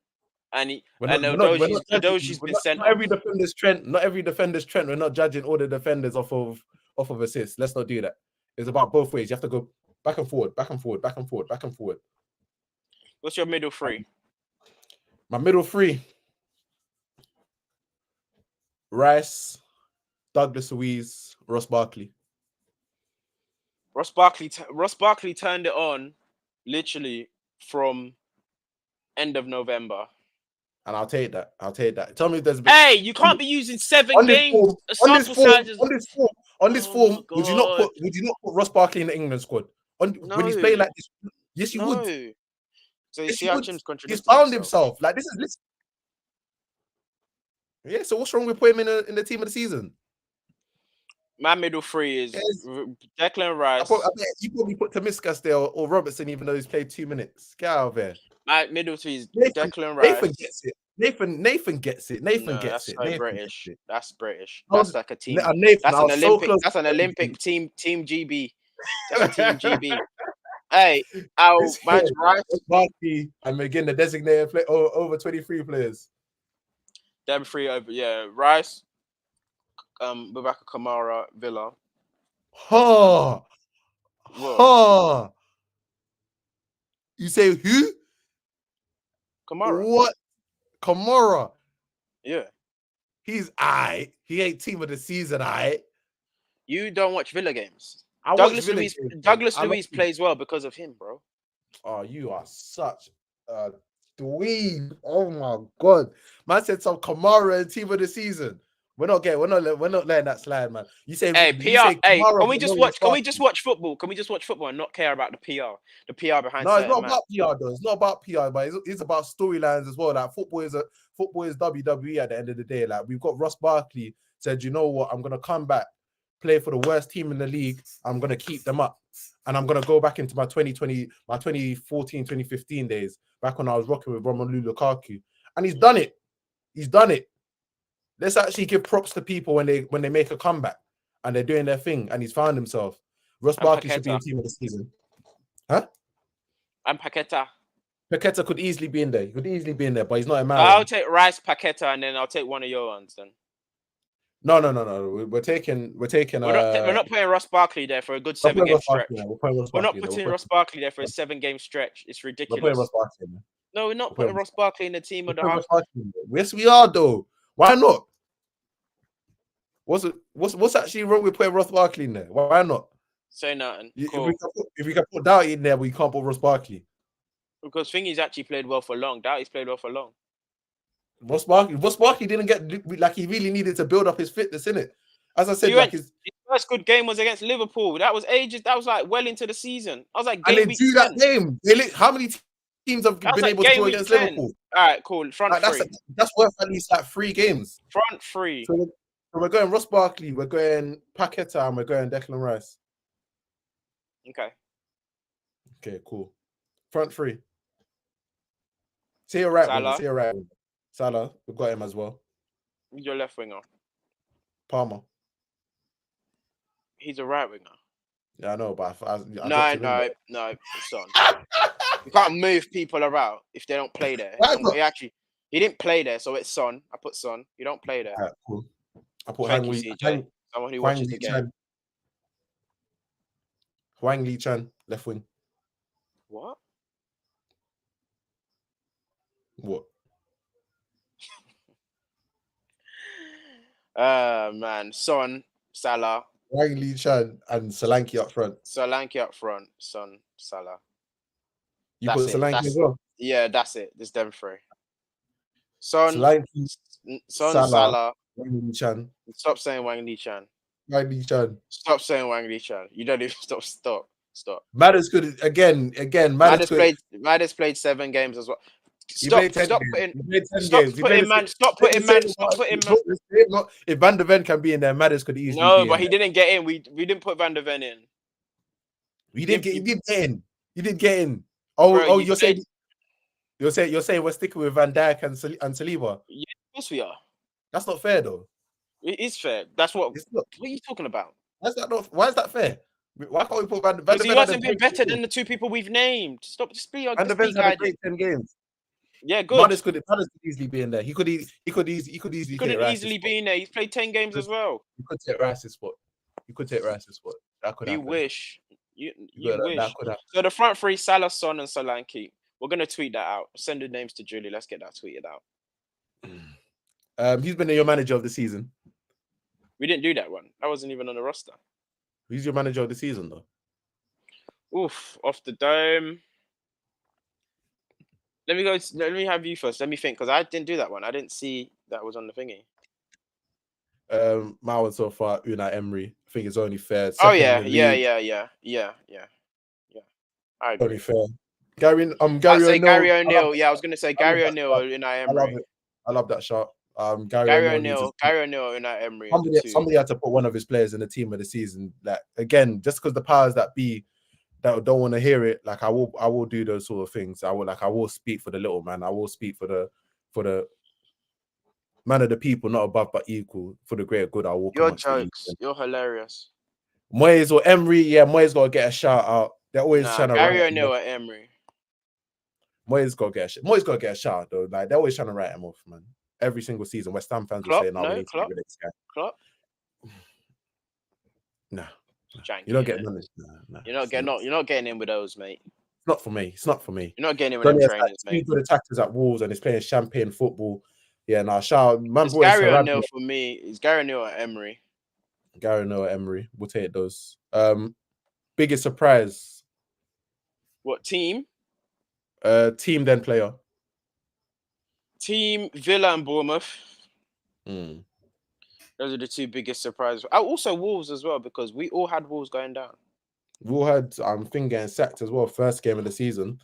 And Udoshi's been sent off. Not every defender's trend. We're not judging all the defenders off of assists. Let's not do that. It's about both ways. You have to go back and forward, back and forward, back and forward, back and forward. What's your middle three? My middle three: Rice, Douglas Luiz, Ross Barkley. Ross Barkley turned it on literally from end of November. And I'll take that. Tell me if there's Hey, you can't be using 7 games. On this form, would you not put Ross Barkley in the England squad? When he's playing like this? Yes, you would. So you see how Jim's he's found himself. Like this is yeah. So what's wrong with putting him in the team of the season? My middle three is Declan Rice. I bet you probably put Tomiskas there or Robertson, even though he's played 2 minutes. Get out of there. My middle three is Declan Rice. Nathan gets it. Nathan gets it. That's British. That's British. That's like a team. That's an Olympic. That's an Olympic team. Team GB. That's a team GB. Hey, man's Rice. Barkley and again the designated play over 23 players. Them three over, Rice, Boubacar Kamara, Villa. You say who? Kamara. What? Kamara. Yeah. He's aight. He ain't team of the season, aight. You don't watch Villa games. Douglas Luiz plays well because of him, bro. Oh, you are such a dweeb. Oh my god. Man said some Kamara and team of the season. We're not letting that slide, man. You say PR. Can we just watch football? Can we just watch football and not care about the PR? The PR behind no, it's not about PR though. It's not about PR, but it's about storylines as well. Like football is WWE at the end of the day. Like we've got Ross Barkley said, you know what, I'm gonna come back, play for the worst team in the league. I'm gonna keep them up. And I'm gonna go back into my 2014, 2015 days, back when I was rocking with Romelu Lukaku. And he's done it. Let's actually give props to people when they make a comeback and they're doing their thing and he's found himself. Ross Barkley should be in team of the season. Huh? And Paqueta. Paqueta could easily be in there. He could easily be in there, but he's not a So man. I'll take Rice, Paqueta, and then I'll take one of your ones then. No. We're taking. We're not putting Ross Barkley there for a good 7-game stretch. We're not putting Ross Barkley there for a 7-game stretch. It's ridiculous. We're putting Ross Barkley in there. No, we're not putting Ross Barkley in the team of the half. Yes, we are though. Why not? What's actually wrong with putting Ross Barkley in there? Why not? Say nothing. Cool. If we can put Doughty in there, we can't put Ross Barkley. Because Thingy's actually played well for long. Doughty's played well for long. Ross Barkley didn't get like he really needed to build up his fitness, innit? As I said, his first good game was against Liverpool. That was ages. That was like well into the season. I was like, game and they do 10. That game. How many teams have been able to play against 10. Liverpool? All right, cool. Front three. That's worth at least like 3 games. Front three. So we're going Ross Barkley, we're going Paqueta, and we're going Declan Rice. Okay, cool. Front three. See your right wing. Salah, we've got him as well. Who's your left winger? Palmer. He's a right winger. Yeah, I know, but no, son. You can't move people around if they don't play there. He didn't play there, so it's Son. I put Son. You don't play there. Right, cool. I put someone who watches the game. Hwang Lee Chan, left wing. What? Man, Son, Salah, Hwang Lee Chan, and Solanke up front. Son, Salah. You put Solanke as well? Yeah, that's it. There's them 3. Son, Salah, Hwang Lee Chan. Stop saying Hwang Lee Chan. Stop saying Hwang Lee Chan. You don't even stop. Madders could again. Madders played 7 games as well. Stop putting man. If Van der Ven can be in there, Madders could easily. No, but he didn't get in. We didn't put Van der Ven in. You did get in. Oh, you're saying we're sticking with Van Dijk and Saliba? Yeah, of course we are. That's not fair though. It is fair. That's what. What are you talking about? Why is that fair? Why can't we put Van der Ven? Because he hasn't been better than the 2 people we've named. Stop. Just be on. Van der Ven's had a great 10 games. Yeah, good. Madders could easily be in there. He could easily be in there. He's played 10 games as well. You could take Rice's spot. That could happen. You wish. You wish. So the front 3, Salah, Son, and Solanke. We're gonna tweet that out. Send the names to Julie. Let's get that tweeted out. Who's been your manager of the season? We didn't do that one. That wasn't even on the roster. Who's your manager of the season though? Oof, off the dome. Let me have you first. Let me think, because I didn't do that one. I didn't see that was on the thingy. My one so far, Unai Emery. I think it's only fair. Yeah. I agree. Only fair. Gary O'Neill. Yeah, I was gonna say Gary O'Neill or Unai Emery. I love that shot. Gary O'Neill, Unai Emery. Somebody had to put one of his players in the team of the season. Like again, just because the powers that be that don't want to hear it, like I will do those sort of things. I will speak for the little man. I will speak for the man of the people, not above but equal, for the greater good. I will. Your jokes. You're hilarious. Moyes or Emery, Moyes got to get a shout out. They're always trying to. Gary O'Neill or Emery. Moyes got to get a shout out though. Like they're always trying to write him off, man. Every single season, West Ham fans will say, "No, we need to get rid of this guy." Klopp? No. Janky, you don't get money. No, you're not getting in with those, mate. It's not for me. You're not getting in with them trainers, mate. He's good attackers at Wolves and he's playing champagne football. Yeah, shout out. It's Gary O'Neill for me. It's Gary O'Neill or Emery. Gary O'Neill or Emery. We'll take those. Biggest surprise. What team? Team then player. Team Villa and Bournemouth. Those are the 2 biggest surprises. Also Wolves as well, because we all had Wolves going down. We all had Thing getting sacked as well. First game of the season.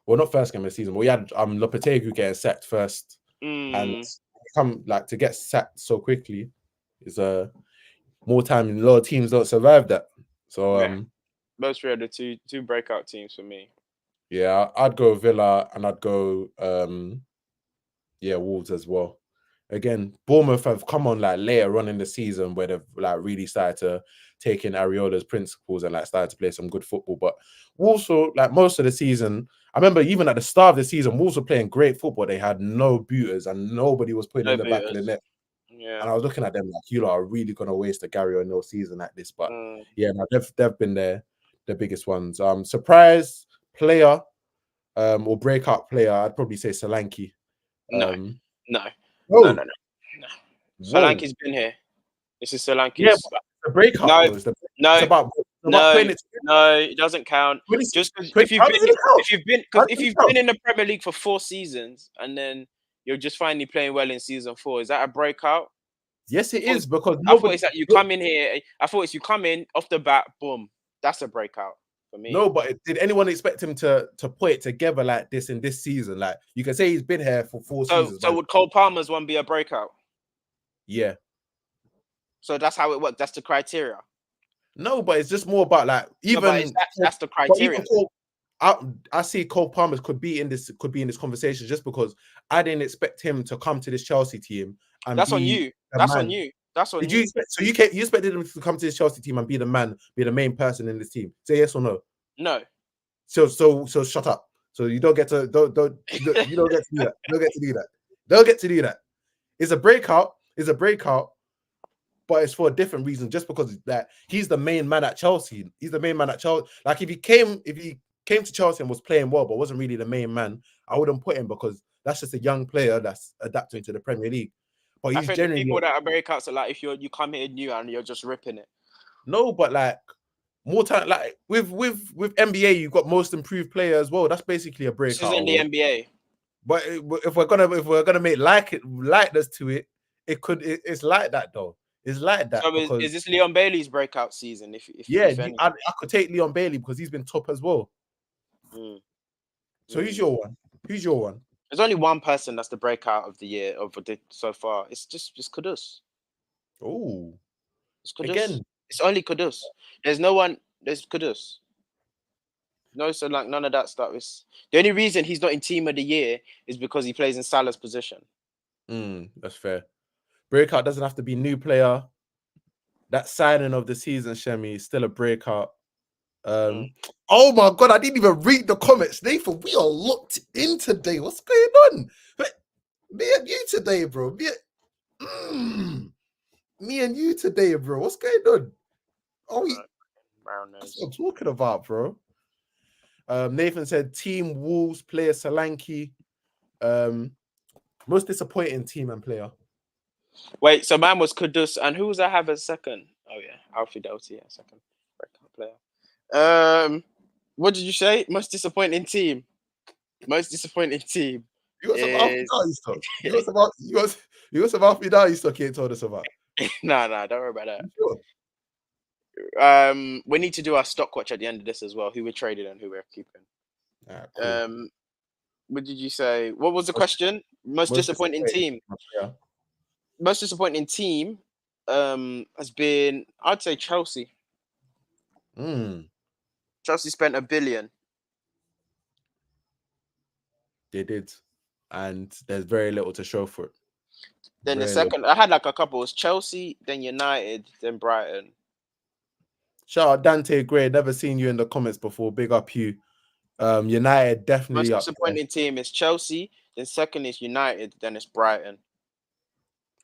Well, not first game of the season, but we had Lopetegui getting sacked first. And to get sacked so quickly is more time, and a lot of teams don't survive that. So those 3 are the two breakout teams for me. Yeah, I'd go Villa and I'd go Wolves as well. Again, Bournemouth have come on like later on in the season where they've like really started taking Ariola's principles and like started to play some good football. But Wolves, like most of the season, I remember even at the start of the season, Wolves were playing great football. They had no booters and nobody was putting in the back of the net. Yeah. And I was looking at them like, you lot are really gonna waste a Gary O'Neill season like this. But yeah, no, they've been the biggest ones. Surprise player, or breakout player, I'd probably say Solanke. No. Solanke's been here. This is Solanke's. Yeah, the breakout. No, it's about it doesn't count. Just if you've been in the Premier League for 4 seasons and then you're just finally playing well in season 4, is that a breakout? Yes, it is, because I thought it's that you come in here. I thought it's you come in off the bat, boom. That's a breakout for me. No, but did anyone expect him to put it together like this in this season? Like, you can say he's been here for 4 seasons. So would Cole Palmer's one be a breakout? Yeah. So that's how it works. That's the criteria. No, but it's just more about like that's the criteria. I see Cole Palmer could be in this conversation just because I didn't expect him to come to this Chelsea team and that's on you. That's on you. That's on you. You expected him to come to this Chelsea team and be the main person in this team. Say yes or no? No. So shut up. So you don't get to don't you don't get to do that. Don't get to do that. Don't get to do that. It's a breakout. But it's for a different reason. Just because that he's the main man at Chelsea. He's the main man at Chelsea. Like if he came to Chelsea and was playing well, but wasn't really the main man, I wouldn't put him because that's just a young player that's adapting to the Premier League. But he's generally people that are breakouts are like if you come here new and you're just ripping it. No, but like more time, like with NBA, you've got most improved player as well. That's basically a breakout. This is in the NBA. But if we're gonna make likeness to it, it's like that though. It's like that. So is this Leon Bailey's breakout season? I could take Leon Bailey because he's been top as well. So who's your one? There's only one person that's the breakout of the year so far. It's just Kudus. Oh, it's Kudus. Again, it's only Kudus. There's no one. There's Kudus. No, so like none of that stuff. Is the only reason he's not in team of the year is because he plays in Salah's position. That's fair. Breakout doesn't have to be new player. That signing of the season, Shemi, is still a breakout. Oh my god, I didn't even read the comments. Nathan, we are locked in today. What's going on? Me and you today, bro. Me and you today, bro. What's going on? That's what I'm talking about, bro. Nathan said Team Wolves player Solanke. Most disappointing team and player. Wait, so mine was Kudus, and who was I have as second? Oh yeah, Alfie Doughty, second breakout player. What did you say? Most disappointing team. Most disappointing team. You got some Alfie Doughty stuff. You got some Alfie Doughty stuff you ain't told us about. Nah, don't worry about that. Sure. We need to do our stock watch at the end of this as well. Who we're trading and who we're keeping. Cool. What did you say? What was the question? Most disappointing team. Yeah. Most disappointing team has been, I'd say, Chelsea. Chelsea spent $1 billion. They did. And there's very little to show for it. Then the second, I had like a couple. It was Chelsea, then United, then Brighton. Shout out Dante Gray. Never seen you in the comments before. Big up you. United definitely. Most disappointing team is Chelsea. Then second is United. Then it's Brighton.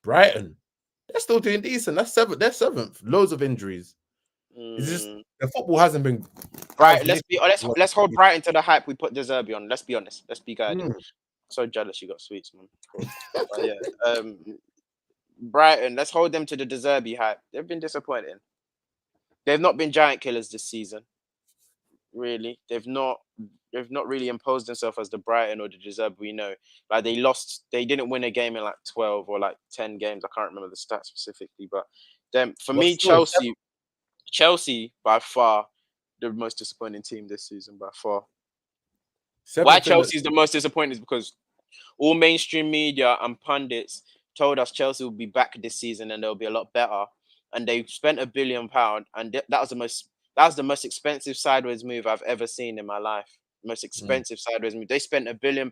Brighton, they're still doing decent. That's seventh. They're seventh. Loads of injuries. It's just the football hasn't been. Right. Let's hold Brighton to the hype we put De Zerbi on. Let's be honest. Let's be guided. So jealous you got sweets, man. Cool. Yeah. Brighton. Let's hold them to the De Zerbi hype. They've been disappointing. They've not been giant killers this season. Really, they've not really imposed themselves as the Brighton or the De Zerbi we know. Like they didn't win a game in like 12 or like 10 games. I can't remember the stats specifically, but then for me, Chelsea by far the most disappointing team this season by far. Why Chelsea is the most disappointing is because all mainstream media and pundits told us Chelsea will be back this season and they'll be a lot better, and they spent £1 billion, and that was the most expensive sideways move I've ever seen in my life. Most expensive sideways move. They spent £1 billion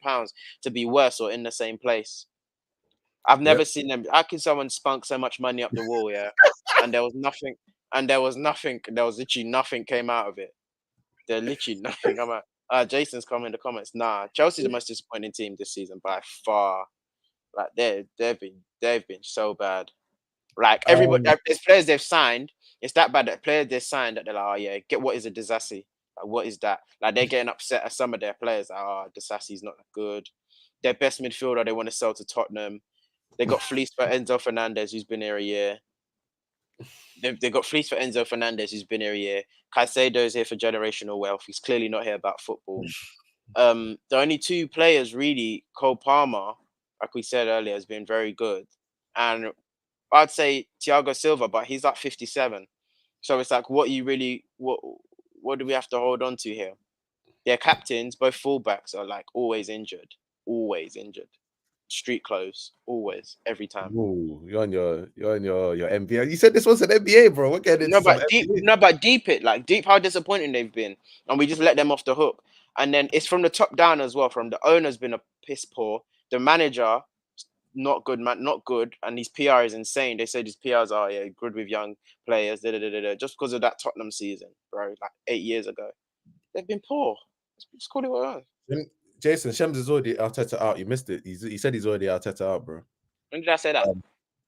to be worse or in the same place. I've never seen them. How can someone spunk so much money up the wall? Yeah, and there was nothing. and there was nothing. There was literally nothing came out of it. There literally nothing. I'm like, Jason's coming in the comments. Nah, Chelsea's the most disappointing team this season by far. Like they've been so bad. Like everybody, there's players they've signed. It's that bad that players they've signed that they're like, oh yeah, get what is a Disassi? Like what is that? Like they're getting upset at some of their players. Like, oh, Disassi's not good. Their best midfielder they want to sell to Tottenham. They got fleeced for Enzo Fernandez, who's been here a year. They got fleeced for Enzo Fernandez, who's been here a year. Caicedo's here for generational wealth. He's clearly not here about football. The only two players really, Cole Palmer, like we said earlier, has been very good, and I'd say Thiago Silva, but he's like 57. So it's like, what do we have to hold on to here? Their captains, both fullbacks, are like always injured. Street clothes, always, every time. Ooh, you're on your NBA. You said this was an NBA, bro. We're getting but deep how disappointing they've been, and we just let them off the hook. And then it's from the top down as well. From the owner's been a piss poor. The manager, not good, man, not good. And his PR is insane. They say his PRs are good with young players, just because of that Tottenham season, bro. Like 8 years ago, they've been poor. Let's call it what it is. Jason, Shems is already Arteta out. You missed it. He said he's already Arteta out, bro. When did I say that?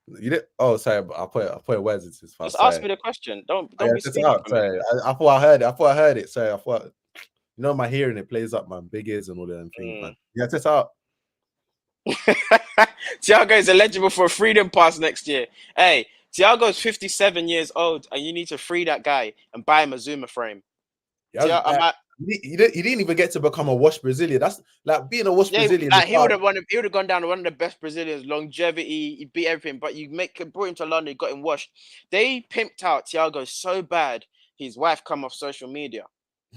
You did. Oh, sorry. I put words into his face. Just ask me the question. Don't be speaking. Sorry. I thought I heard it. I heard it. Sorry. I thought. You know, my hearing it plays up, man. Big ears and all them things, man. Yeah, Arteta out. Thiago is eligible for a freedom pass next year. Hey, Thiago is 57 years old, and you need to free that guy and buy him a Zuma frame. Yeah, he didn't even get to become a wash Brazilian. That's like being a wash Brazilian. Like he would have gone down to one of the best Brazilians, longevity, he beat everything. But brought him to London, got him washed. They pimped out Thiago so bad. His wife come off social media,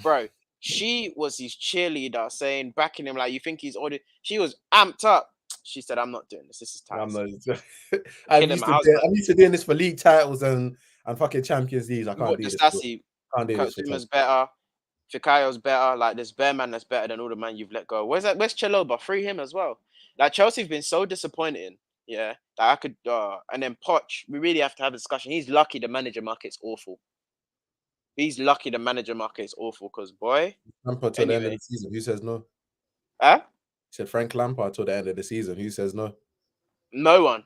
bro. She was his cheerleader, backing him like, you think he's ordered. She was amped up. She said, "I'm not doing this. This is time." I'm used to doing this for league titles and fucking Champions League. I can't do this. Can't do this. Katsuma's better. Fikayo's better. Like this bear man that's better than all the man you've let go. Where's Chaloba? Free him as well. Like Chelsea's been so disappointing. Yeah, that I could. And then Poch, we really have to have a discussion. He's lucky the manager market's awful. He's lucky the manager market is awful because boy. Lampard till the end of the season. Who says no? Huh? He said Frank Lampard till the end of the season. Who says no? No one.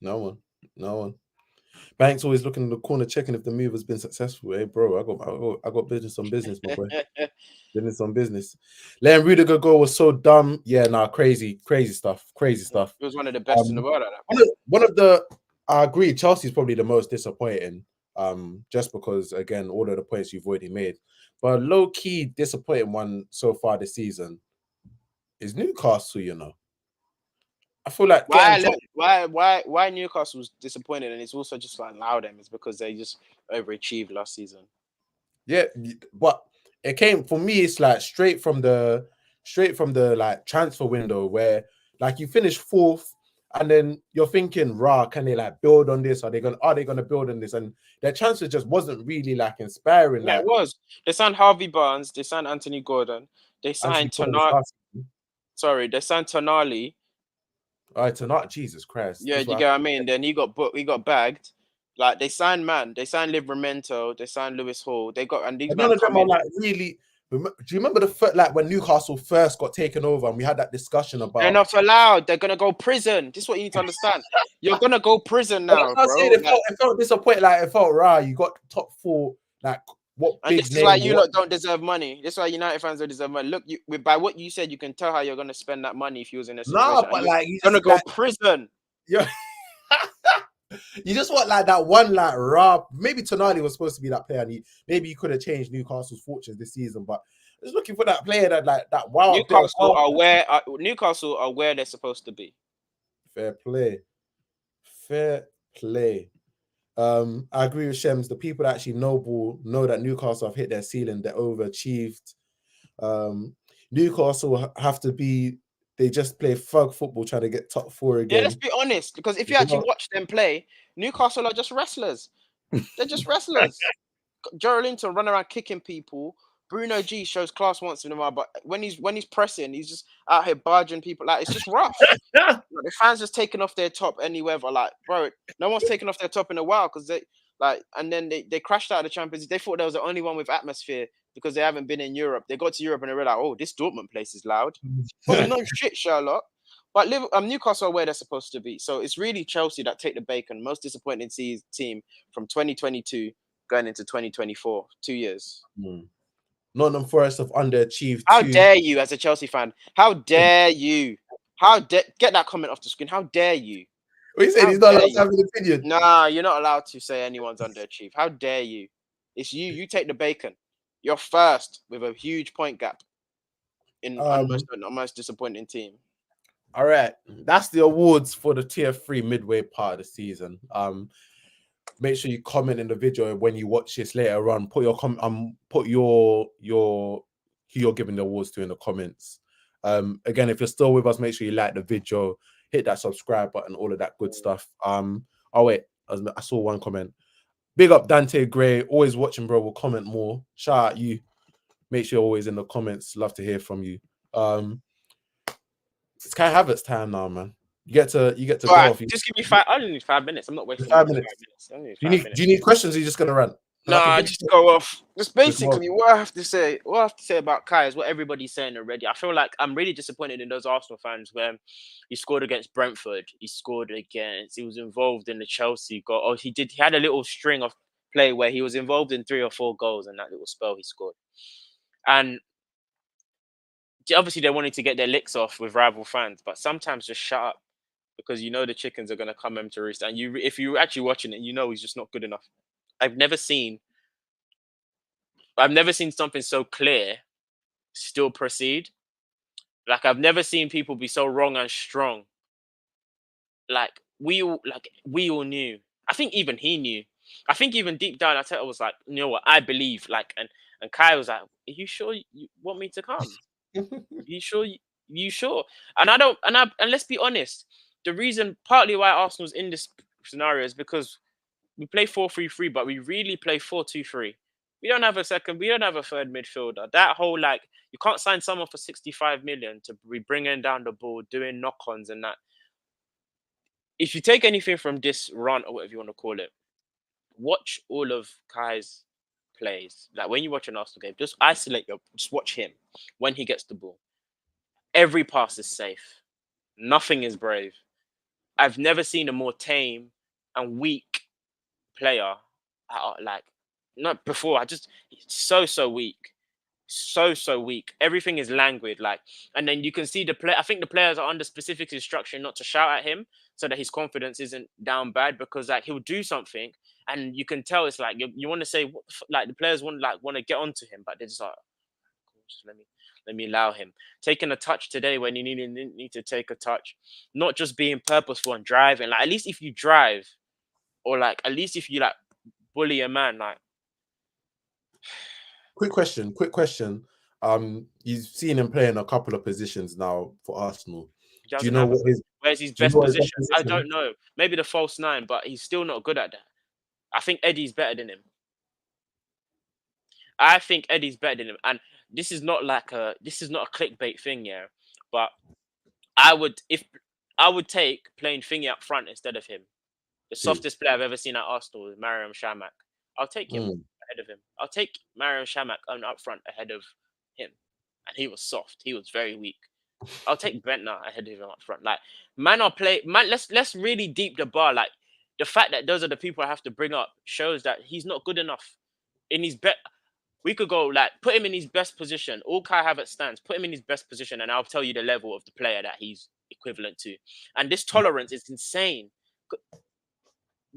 No one. Banks always looking in the corner, checking if the move has been successful. Hey, bro, I got business on business, my boy. Business on business. Letting Rudiger go was so dumb. Yeah, crazy stuff. He was one of the best in the world at that. I agree. Chelsea's probably the most disappointing. Just because again, all of the points you've already made, but low key disappointing one so far this season is Newcastle. You know, I feel like why Newcastle's disappointed, and it's also just like allow them is because they just overachieved last season. Yeah, but it came for me. It's like straight from the like transfer window where like you finish fourth. And then you're thinking, can they like build on this? Are they gonna build on this? And their transfer just wasn't really like inspiring. Yeah, like, it was. They signed Harvey Barnes. They signed Anthony Gordon. They signed Tonali. Sorry, they signed Tonali. All right, Tonali. Jesus Christ. Yeah, you get what I mean. Then he got bagged. Like they signed Livramento. They signed Lewis Hall. They got and these none of them are like really. Do you remember when Newcastle first got taken over and we had that discussion about they're not allowed, they're gonna go prison. This is what you need to understand. You're gonna go prison now, bro. It felt disappointing. Like it felt raw. You got top four. Like what? And this is why you lot don't deserve money. This is why United fans don't deserve money. Look, by what you said, you can tell how you're gonna spend that money if you was in a situation. No, but like you're gonna go prison. Yeah. You just want like that one like raw. Maybe Tonali was supposed to be that player, and maybe you could have changed Newcastle's fortunes this season. But just looking for that player that wow. Newcastle are where they're supposed to be. Fair play. I agree with Shems. The people that actually know that Newcastle have hit their ceiling. They're overachieved. Newcastle have to be. They just play thug football trying to get top four again. Yeah, let's be honest. Because if you actually watch them play, Newcastle are just wrestlers. They're just wrestlers. Joe Linton run around kicking people. Bruno G shows class once in a while, but when he's pressing, he's just out here barging people. Like it's just rough. The fans just taking off their top anywhere. Like, bro, no one's taken off their top in a while because Like, and then they crashed out of the Champions League. They thought there was the only one with atmosphere because they haven't been in Europe. They got to Europe and they were like, oh, this Dortmund place is loud. Oh, no shit, Sherlock. But Newcastle are where they're supposed to be. So it's really Chelsea that take the bacon. Most disappointing team from 2022 going into 2024. 2 years. Nottingham Forest have underachieved. How dare you, as a Chelsea fan? How dare you? Get that comment off the screen? How dare you? What you saying? He's not allowed to have an opinion. Nah, you're not allowed to say anyone's underachieved. How dare you? It's you. You take the bacon. You're first with a huge point gap in most disappointing team. All right, that's the awards for the Tier 3 midway part of the season. Make sure you comment in the video when you watch this later on. Put your who you're giving the awards to in the comments. Again, if you're still with us, make sure you like the video, hit that subscribe button, all of that good stuff. Oh wait, I saw one comment. Big up Dante Gray, always watching, bro. We'll comment more. Shout out you. Make sure you're always in the comments. Love to hear from you. It's Kai Havertz time now, man. You get to go off. Just give me 5. I only need 5 minutes. I'm not wasting 5 minutes. Do you need questions? Or are you just gonna run? No, just go off. Just basically what I have to say about Kai is what everybody's saying already. I feel like I'm really disappointed in those Arsenal fans where he scored against Brentford. He was involved in the Chelsea goal. Oh, he had a little string of play where he was involved in 3 or 4 goals in that little spell he scored. And obviously they wanted to get their licks off with rival fans, but sometimes just shut up because you know the chickens are going to come home to roost. And if you're actually watching it, you know he's just not good enough. I've never seen something so clear still proceed. Like, I've never seen people be so wrong and strong. Like we all knew. I think even he knew. I think even deep down, I was like, you know what? I believe. Like, and Kai was like, "Are you sure you want me to come? You sure? You sure?" And let's be honest. The reason, partly why Arsenal's in this scenario, is because we play 4-3-3, but we really play 4-2-3. We don't have a second. We don't have a third midfielder. That whole, like, you can't sign someone for 65 million to be bringing down the ball, doing knock-ons and that. If you take anything from this run or whatever you want to call it, watch all of Kai's plays. Like, when you watch an Arsenal game, just watch him when he gets the ball. Every pass is safe. Nothing is brave. I've never seen a more tame and weak player. Like, not before. So weak. So weak. Everything is languid. Like, and then you can see I think the players are under specific instruction not to shout at him so that his confidence isn't down bad, because like he'll do something and you can tell it's like you want to say like the players want to get onto him, but they're just like, just let me allow him. Taking a touch today when you need to take a touch, not just being purposeful and driving. Like, at least if you drive, or like at least if you like bully a man, like. Quick question. You've seen him play in a couple of positions now for Arsenal. Do you know where's his best position? I don't know. Maybe the false 9, but he's still not good at that. I think Eddie's better than him. And this is not a clickbait thing, yeah. But I would take playing Thingy up front instead of him. The softest player I've ever seen at Arsenal is Mariam Shamak. I'll take him ahead of him. I'll take Mariam Shamak up front ahead of him. And he was soft. He was very weak. I'll take Bentner ahead of him up front. Like, let's really deep the bar. Like, the fact that those are the people I have to bring up shows that he's not good enough. We could go, like, put him in his best position. All Kai Havertz stands. Put him in his best position, and I'll tell you the level of the player that he's equivalent to. And this tolerance is insane.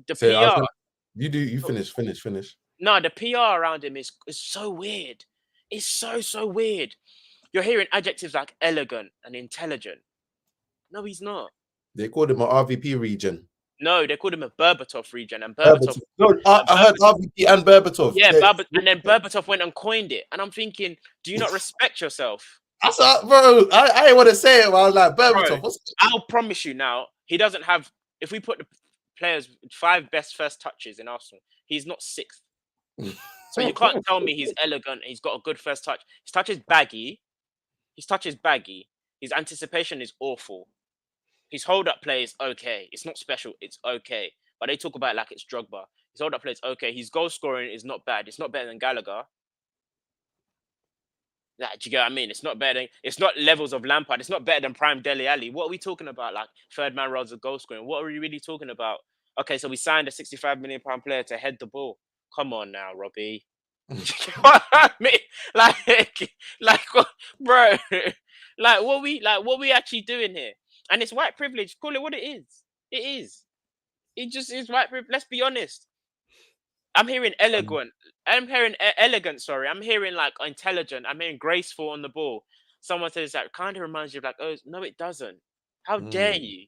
The PR. You finish. No, the PR around him is so weird. It's so weird. You're hearing adjectives like elegant and intelligent. No, he's not. They called him an RVP region. No, they called him a Berbatov region. And Berbatov. No, I heard RVP and Berbatov. Yeah, and then Berbatov went and coined it. And I'm thinking, do you not respect yourself? Bro, I didn't want to say it, but I was like, Berbatov. Bro, I'll promise you now, he doesn't have. If we put the players 5 best first touches in Arsenal, he's not 6th. So you can't tell me he's elegant. He's got a good first touch. His touch is baggy. His anticipation is awful. His hold-up play is okay. It's not special. It's okay. but they talk about it like it's Drogba. His hold-up plays, okay, his goal scoring is not bad. It's not better than Gallagher. Like, do you get what I mean? It's not better than, it's not levels of Lampard. It's not better than prime Dele Alli. What are we talking about? Like third man roles of goal scoring. What are we really talking about? Okay, so we signed a £65 million player to head the ball. Come on now, Robbie. What I mean? Like, bro, like what we actually doing here? And it's white privilege. Call it what it is. It is. It just is white privilege. Let's be honest. I'm hearing elegant. I'm hearing elegant. Sorry, I'm hearing like intelligent. I'm hearing graceful on the ball. Someone says that kind of reminds you of like, oh no, it doesn't. How dare you?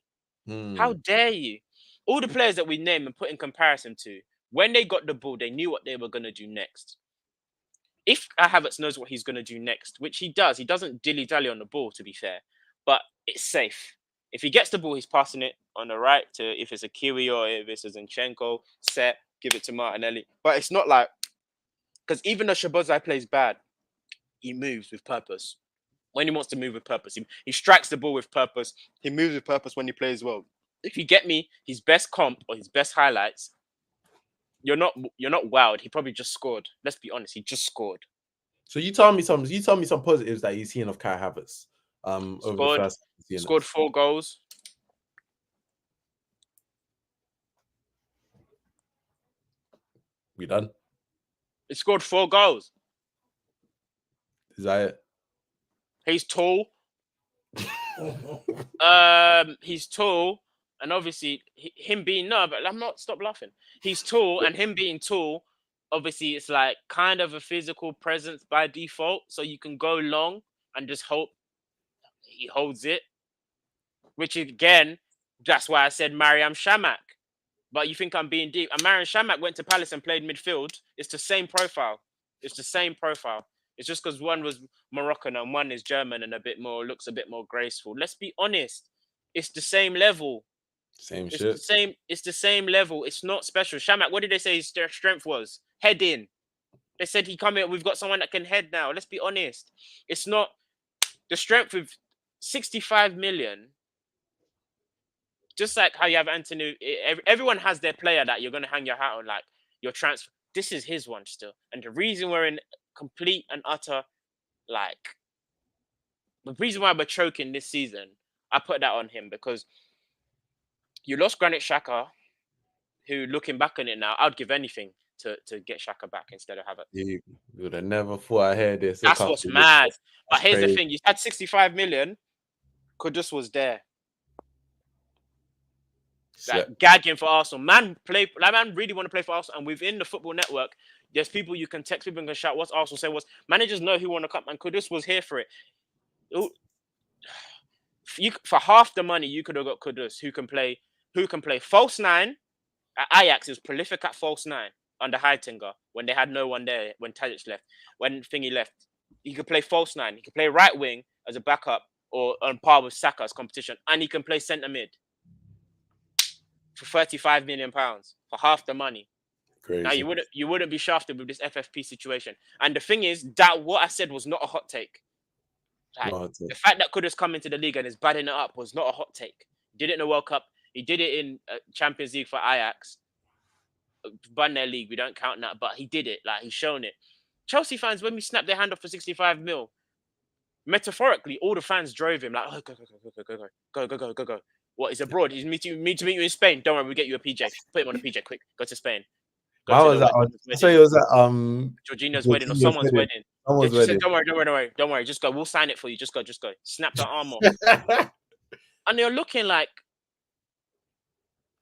How dare you? All the players that we name and put in comparison to, when they got the ball, they knew what they were gonna do next. If Havertz knows what he's gonna do next, which he doesn't dilly-dally on the ball, to be fair, but it's safe. If he gets the ball, he's passing it on the right to if it's a Kiwi or if it's a Zinchenko, set, give it to Martinelli. But it's not like, because even though Szoboszlai plays bad, he moves with purpose. When he wants to move with purpose, he strikes the ball with purpose. He moves with purpose when he plays well. If you get me, his best comp or his best highlights, you're not wowed. He probably just scored. Let's be honest, he just scored. So you tell me some positives that you've seen of Kai Havertz. Over the first scored 4 goals. We done? He scored 4 goals. Is that it? He's tall. He's tall, and obviously him being but I'm not. Stop laughing. He's tall, and him being tall, obviously it's like kind of a physical presence by default. So you can go long and just hope he holds it. Which again, that's why I said Mariam Shamak. But you think I'm being deep? And Mariam Shamak went to Palace and played midfield. It's the same profile. It's the same profile. It's just because one was Moroccan and one is German and looks a bit more graceful. Let's be honest. It's the same level. It's the same level. It's not special. Shamak, what did they say his strength was? Head in. They said he come here. We've got someone that can head now. Let's be honest. It's not the strength with 65 million. Just like how you have Anthony, everyone has their player that you're going to hang your hat on, like your transfer. This is his one still. And the reason we're in complete and utter, the reason why we're choking this season, I put that on him because you lost Granit Xhaka, who looking back on it now, I'd give anything to get Xhaka back instead of Havertz. You would have never thought I heard this. That's what's mad. But here's the thing. You had 65 million. Kudus was there. Gagging for Arsenal. Man really want to play for Arsenal. And within the Football Network, there's people you can text, people can shout, what's Arsenal say? What's managers know who want to come, and Kudus was here for it. For half the money, you could have got Kudus, who can play false 9. At Ajax, he was prolific at false 9 under Heitinga when they had no one there, when Tadic left, when Thingy left. He could play false 9. He could play right wing as a backup or on par with Saka's competition, and he can play centre mid. For £35 million for half the money. Crazy. Now you wouldn't be shafted with this FFP situation. And the thing is that what I said was not a hot take. The fact that Kudus come into the league and is batting it up was not a hot take. He did it in the World Cup. He did it in Champions League for Ajax. Won their league, we don't count that, but he did it. Like he's shown it. Chelsea fans, when we snapped their hand off for 65 mil, metaphorically, all the fans drove him like, oh, go. What, he's abroad? He's meet to meet you in Spain. Don't worry, we'll get you a PJ. Put him on a PJ, quick. Go to Spain. Why was that? So it was at Georgina's wedding or someone's wedding. Someone's wedding. Said, don't worry. Just go. We'll sign it for you. Just go. Snap the arm off. And they're looking like,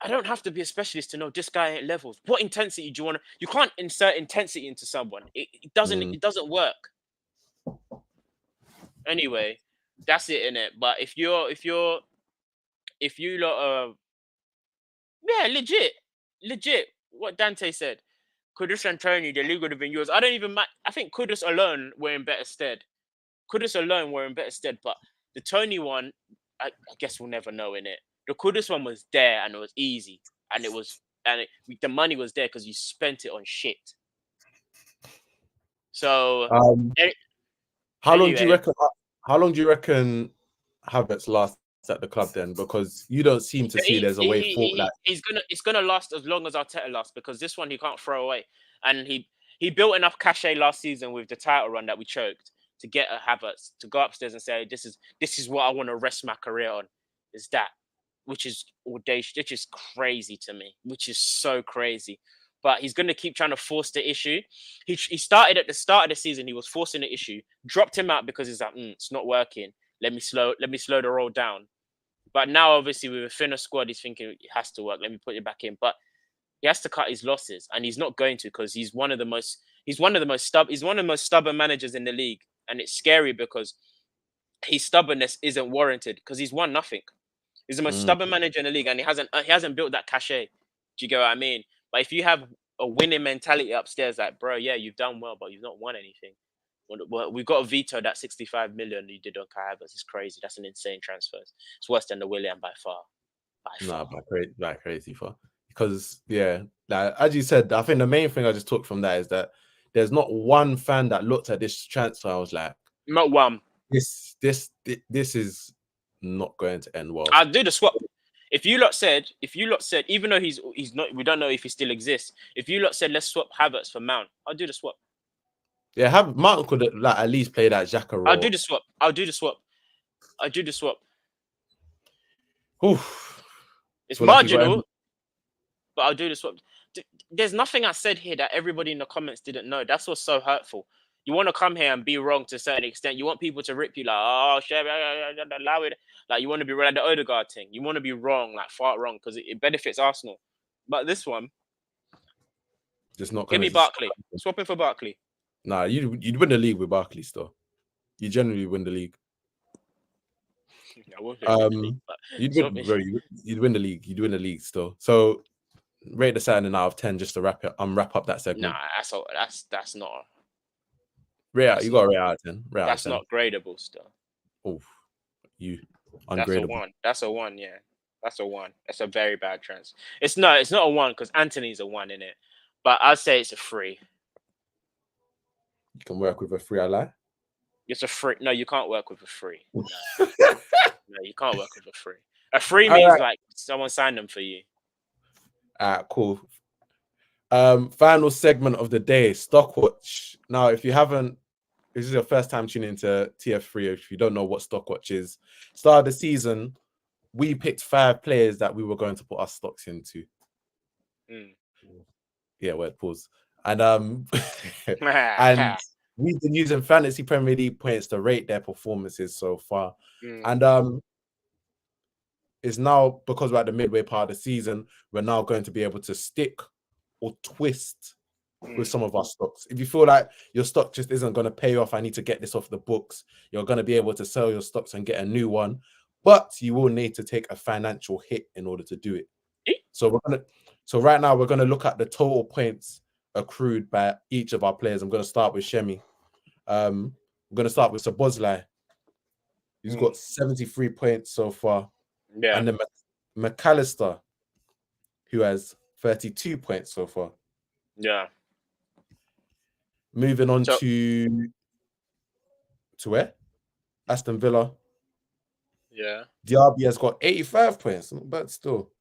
I don't have to be a specialist to know this guy at levels. What intensity do you want to? You can't insert intensity into someone. It doesn't work. Anyway, that's it, innit? But if you lot are, legit, what Dante said, Kudus and Tony, the league would have been yours. I think Kudus alone were in better stead. But the Tony one, I guess we'll never know, innit? The Kudus one was there and it was easy. And the money was there because you spent it on shit. So, how long do you reckon Havertz lasts at the club then, because you don't seem to see there's a way forward. It's gonna last as long as Arteta lasts, because this one he can't throw away, and he built enough cachet last season with the title run that we choked to get a Havertz to go upstairs and say this is what I want to rest my career on, is that, which is audacious, which is crazy to me, which is so crazy. But he's going to keep trying to force the issue. He started at the start of the season. He was forcing the issue, dropped him out because he's like, it's not working. Let me slow the roll down. But now, obviously, with a thinner squad, he's thinking it has to work. Let me put it back in. But he has to cut his losses, and he's not going to, because he's one of the most stubborn managers in the league, and it's scary because his stubbornness isn't warranted because he's won nothing. He's the most stubborn manager in the league, and he hasn't built that cachet. Do you get what I mean? But if you have a winning mentality upstairs, like, bro, yeah, you've done well, but you've not won anything. Well, we've got to veto that 65 million you did on Kai Havertz. It's crazy. That's an insane transfer. It's worse than the Willian by far. By crazy far. Because like, as you said, I think the main thing I just took from that is that there's not one fan that looked at this transfer. I was like, not one. This is not going to end well. I'll do the swap. If you lot said, even though he's not, we don't know if he still exists. If you lot said let's swap Havertz for Mount, I'll do the swap. Yeah, Mount could like at least play that Xhaka role. I'll do the swap. Oof. It's marginal, but I'll do the swap. There's nothing I said here that everybody in the comments didn't know. That's what's so hurtful. You want to come here and be wrong to a certain extent. You want people to rip you like, oh, shit, allow it. Like, you want to be like the Odegaard thing. You want to be wrong, like far wrong, because it benefits Arsenal. But this one, just not. Give me Barkley. Swap him for Barkley. Nah, you'd win the league with Barkley still. You generally win the league. You'd win the league. You'd win the league still. So rate the Saturday out of 10 just to wrap up that segment. Nah, that's not. You got a rate out of 10. That's not gradable still. Oh, ungradable. That's a 1. Yeah, that's a 1. That's a very bad trans. It's not a 1 because Anthony's a 1 in it, but I'd say it's a 3. You can work with a 3. I lie. It's a 3. No, you can't work with a 3. No, you can't work with a 3. A 3 means like someone signed them for you. Cool. Final segment of the day, Stockwatch. Now, if this is your first time tuning into TF3, if you don't know what Stockwatch is, start of the season, we picked 5 players that we were going to put our stocks into. Yeah, word pause. And and we've been using Fantasy Premier League points to rate their performances so far. And it's now, because we're at the midway part of the season, we're now going to be able to stick or twist with some of our stocks. If you feel like your stock just isn't going to pay off, I need to get this off the books, you're going to be able to sell your stocks and get a new one, but you will need to take a financial hit in order to do it. So right now we're going to look at the total points accrued by each of our players. I'm going to start with Shemi. I'm going to start with Szoboszlai. He's got 73 points so far. Yeah. And then McAllister, who has 32 points so far. Yeah. Moving on to where? Aston Villa. Yeah. Diaby has got 85 points, but still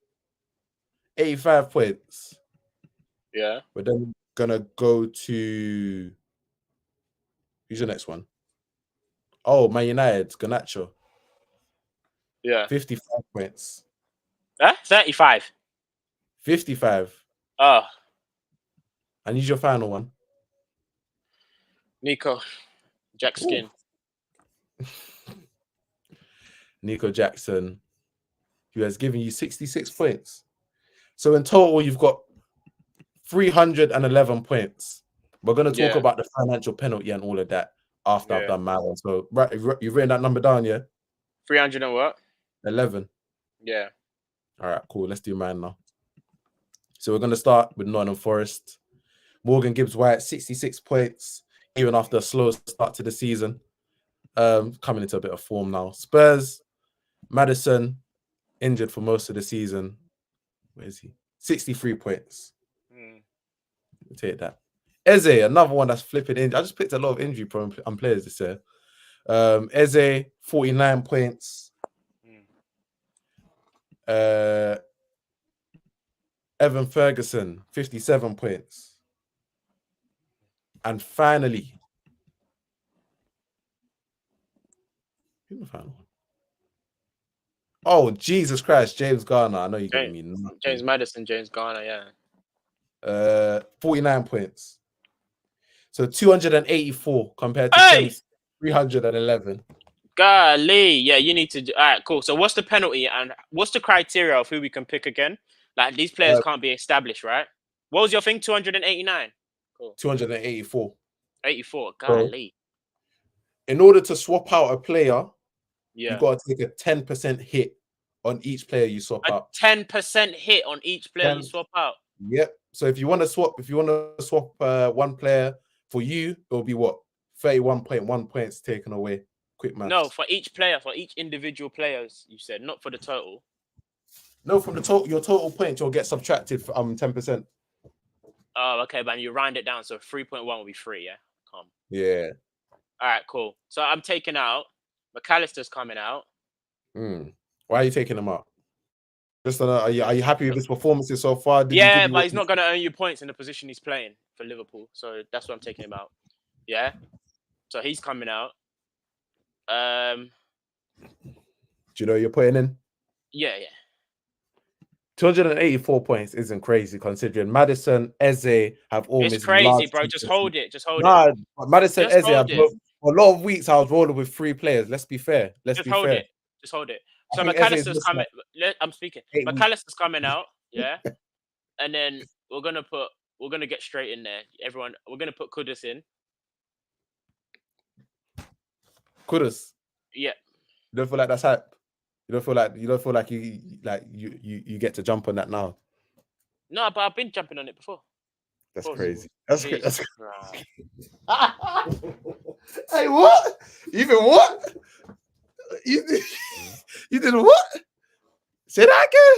85 points. Yeah. We're then gonna go to who's the next one? Oh, Man United, Garnacho. Yeah. 55 points. 35. 55. Oh. And use your final one. Nico Jackson. Nico Jackson, who has given you 66 points. So in total, you've got 311 points. We're going to talk about the financial penalty and all of that after I've done my one. So, right, you've written that number down, yeah? 300 and what? 11. Yeah. All right, cool. Let's do mine now. So we're going to start with Nottingham Forest. Morgan Gibbs-White, 66 points, even after a slow start to the season. Coming into a bit of form now. Spurs, Maddison, injured for most of the season. Where is he? 63 points. We'll take that. Eze, another one that's flipping in. I just picked a lot of injury-prone players this year. Eze, 49 points. Evan Ferguson, 57 points. And finally, who's the final one? Oh, Jesus Christ, James Garner. I know you're giving me nothing. James Madison, James Garner, yeah. 49 points. So 284 compared to 311. Golly, yeah, you need to do. All right, cool. So what's the penalty and what's the criteria of who we can pick again? Like these players can't be established, right? What was your thing? 289. Cool. 284. 84. Golly. So, in order to swap out a player, yeah, you got to take a 10% hit on each player you swap out. 10% hit on each player you swap out. Yep. So if you want to swap one player for you, it'll be what? 31.1 points taken away. Quick maths. No, for each player, for each individual players, you said, not for the total. No, from the total, your total points you'll get subtracted for 10%. Oh, okay, but you round it down, so 3.1 will be 3, yeah? Calm. Yeah. All right, cool. So I'm taking out McAllister's coming out. Why are you taking him out? Just are you happy with his performances so far? But he's not going to earn you points in the position he's playing for Liverpool, so that's what I'm taking him out. Yeah, so he's coming out. Do you know you're putting in? Yeah. 284 points isn't crazy considering Madison, Eze have all missed. It's crazy, bro. Just hold it. Madison, Eze have a lot of weeks I was rolling with 3 players. Let's be fair. Just hold it. So McAllister's coming. I'm speaking. McAllister's coming out, yeah. And then we're gonna get straight in there. Everyone, we're gonna put Kudus in. Kudus. Yeah. You don't feel like that's hype? You don't feel like you get to jump on that now? No, but I've been jumping on it before. That's crazy. That's crazy. Hey, what? Even what? You did what? Say that again.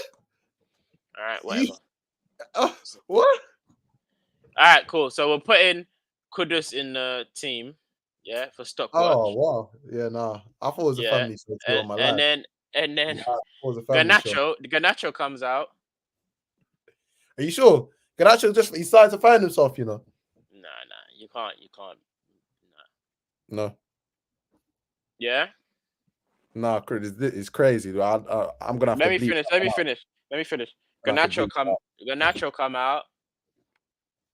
All right, whatever. What? All right, cool. So we're putting Kudus in the team, yeah, for Stockwatch. Oh wow, yeah, nah. I thought it was a family show too on my life. And then Garnacho comes out. Are you sure? Garnacho he started to find himself, you know. Nah, you can't. No. Yeah. Nah, it's crazy. I'm gonna have to. Let me finish. Garnacho come out,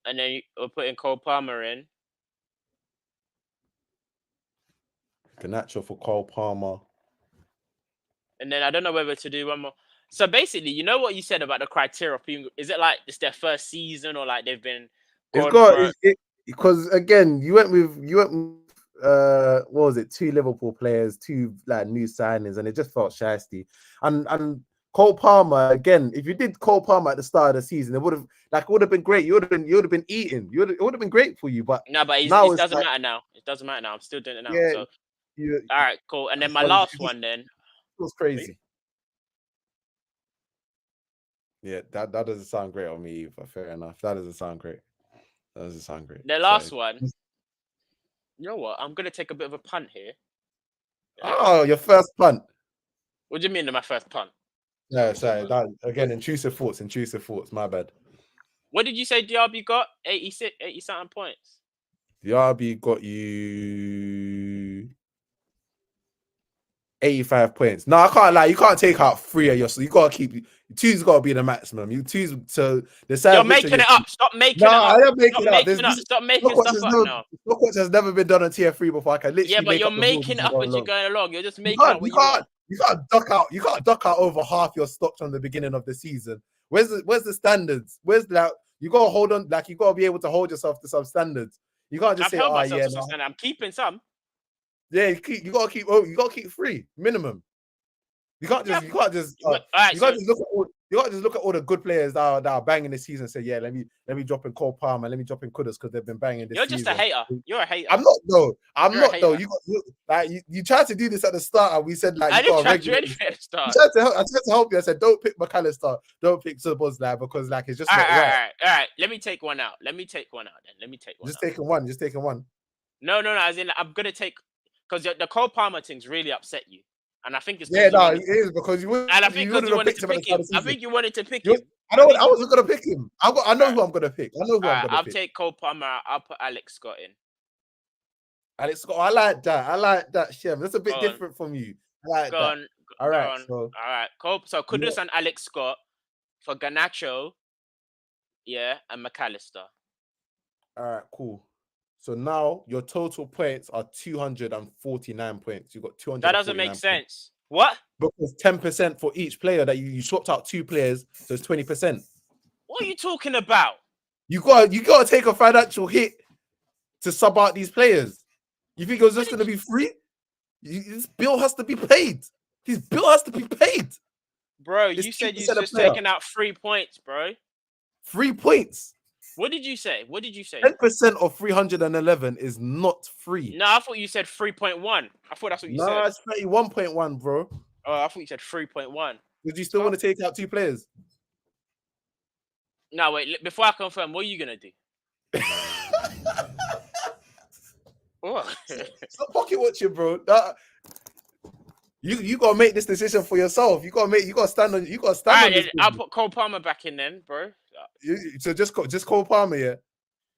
and then we're putting Cole Palmer in. Garnacho for Cole Palmer. And then I don't know whether to do one more. So basically, you know what you said about the criteria? Is it like it's their first season or like they've been? Because again, you went with what was it? 2 Liverpool players, 2 like new signings, and it just felt shysty. And Cole Palmer again. If you did Cole Palmer at the start of the season, it would have been great. You would have been eating. It would have been great for you. But no, but it doesn't matter now. It doesn't matter now. I'm still doing it now. Yeah, so. All right, cool. And then my last one then. It was crazy. Yeah, that doesn't sound great on me either. Fair enough. That doesn't sound great. The last one. You know what? I'm gonna take a bit of a punt here. Oh, your first punt. What do you mean my first punt? Yeah, sorry. Again, intrusive thoughts. My bad. What did you say DRB got? 80 something points. DRB got you 85 points. No, I can't lie. You can't take out 3 of yours. So you gotta keep 2's gotta be the maximum. You're making it up. Stop making it up. I don't make it up. Stop making stuff up now. Stockwatch has never been done on tier 3 before. I can literally. Yeah, but you're making it up as you're going along. You're just making up. You can't duck out over half your stocks from the beginning of the season. Where's the standards? Where's that? You gotta hold on. Like you gotta be able to hold yourself to some standards. You can't just say, "Oh yeah, I'm keeping some." Yeah, you gotta keep 3 minimum. You can't just look at all the good players that are banging this season and say, yeah, let me drop in Cole Palmer, let me drop in Kudus because they've been banging this season. You're just a hater. You're a hater. I'm not though. You tried to do this at the start and we said like I didn't try to do anything at the start. I tried to help you. I said don't pick McAllister, don't pick Subozlai because like it's just all right. Let me take one out. Just taking one. No. As in, I'm gonna take because the Cole Palmer thing's really upset you. And I think it's it is because you would. And I think because you wanted to pick him. I think you wanted to pick him. I wasn't gonna pick him. I know who I'm gonna pick. I'll take Cole Palmer. I'll put Alex Scott in. Alex Scott, I like that, Shem. That's a bit different from you. I like that. All right. All right. Cool. So Kudus and Alex Scott for Garnacho, and McAllister. All right, cool. So now your total points are 249 points. You got 200. That doesn't make sense. What? Because 10% for each player that you swapped out 2 players, so it's 20%. What are you talking about? You gotta take a financial hit to sub out these players. You think it was just gonna be free? This bill has to be paid. His bill has to be paid. Bro, you said you just taking out 3 points, bro. 3 points. What did you say? 10% of 311 is not free. No, I thought you said 3.1. I thought that's what you said. No, it's 31.1, bro. Oh, I thought you said 3.1. Would you still want to take out 2 players? No, wait. Before I confirm, what are you gonna do? What? Stop pocket watching, bro. You gotta make this decision for yourself. You gotta stand on. You gotta stand on this. I'll put Cole Palmer back in then, bro. So just Cole Palmer, yeah.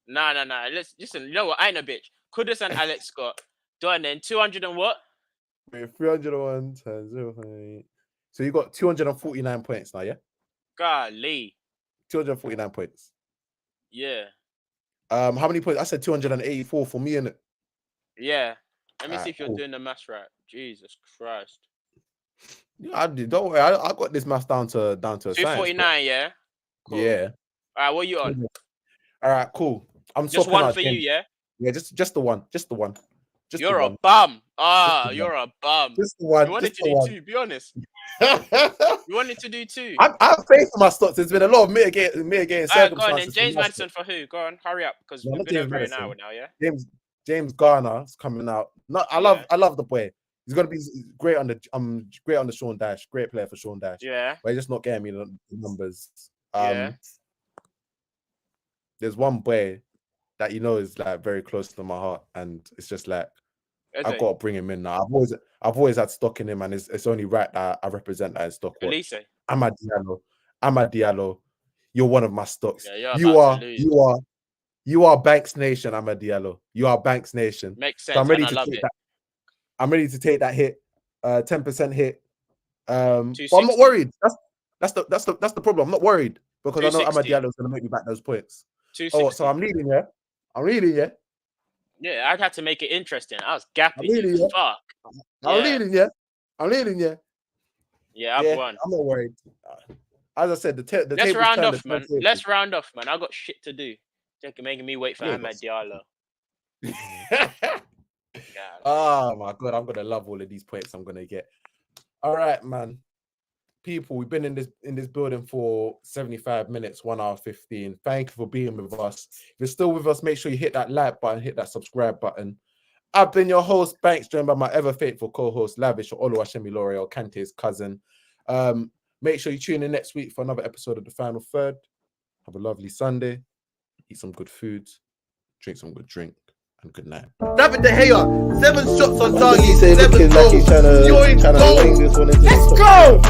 No. Let's listen. You know what? I ain't a bitch. Kudus and Alex Scott. Done then. 200 and what? Wait, 301 times 0.8. So you got 249 points now, yeah. Golly. 249 points. Yeah. How many points? I said 284 for me, innit? Yeah. Let me see if you're doing the maths right. Jesus Christ. Yeah, I did. Don't worry. I got this maths down to a 249, yeah. Cool. Yeah. All right, what are you on? All right, cool. I'm just one for you, yeah. Yeah, just the one. Just the one. You're a bum. You're a bum. Just the one. You wanted to do 2. Be honest. You wanted to do 2. I have faith in my stocks. There's been a lot of mitigating circumstances. Go on then. James Madison for who? Go on, hurry up, because we've been over an hour now, yeah. James Garner is coming out. No, I love the boy. He's gonna be great on the Sean Dash. Great player for Sean Dash. Yeah. But he's just not getting me the numbers. Yeah. There's one boy that is like very close to my heart, and it's just like I've got to bring him in now. I've always had stock in him, and it's only right that I represent that in stock. Elise. Amad Diallo. You're one of my stocks. Yeah, you are Banks Nation, Amad Diallo. You are Banks Nation. Makes sense. So I'm ready to take that. I'm ready to take that hit. 10% hit. But I'm not worried. That's the problem. I'm not worried because I know Amad Diallo is gonna make me back those points. Oh, so I'm leading, yeah. Yeah, I'd have to make it interesting. I was gapping. Fuck. I'm leading, yeah. Yeah, I've won. I'm not worried. As I said, the let's round off, man. Let's round off, man. I got shit to do. They're making me wait for Amad Diallo. Oh my god, I'm gonna love all of these points I'm gonna get. All right, man. People, we've been in this building for 75 minutes, 1 hour 15. Thank you for being with us. If you're still with us, make sure you hit that like button, hit that subscribe button. I've been your host, Banks, joined by my ever faithful co-host, Lavish, or Oluwashemi L'Oreal, Kante's cousin. Make sure you tune in next week for another episode of The Final Third. Have a lovely Sunday. Eat some good food. Drink some good drink. And good night. David De Gea, 7 shots on target. 7 goals. Let's go!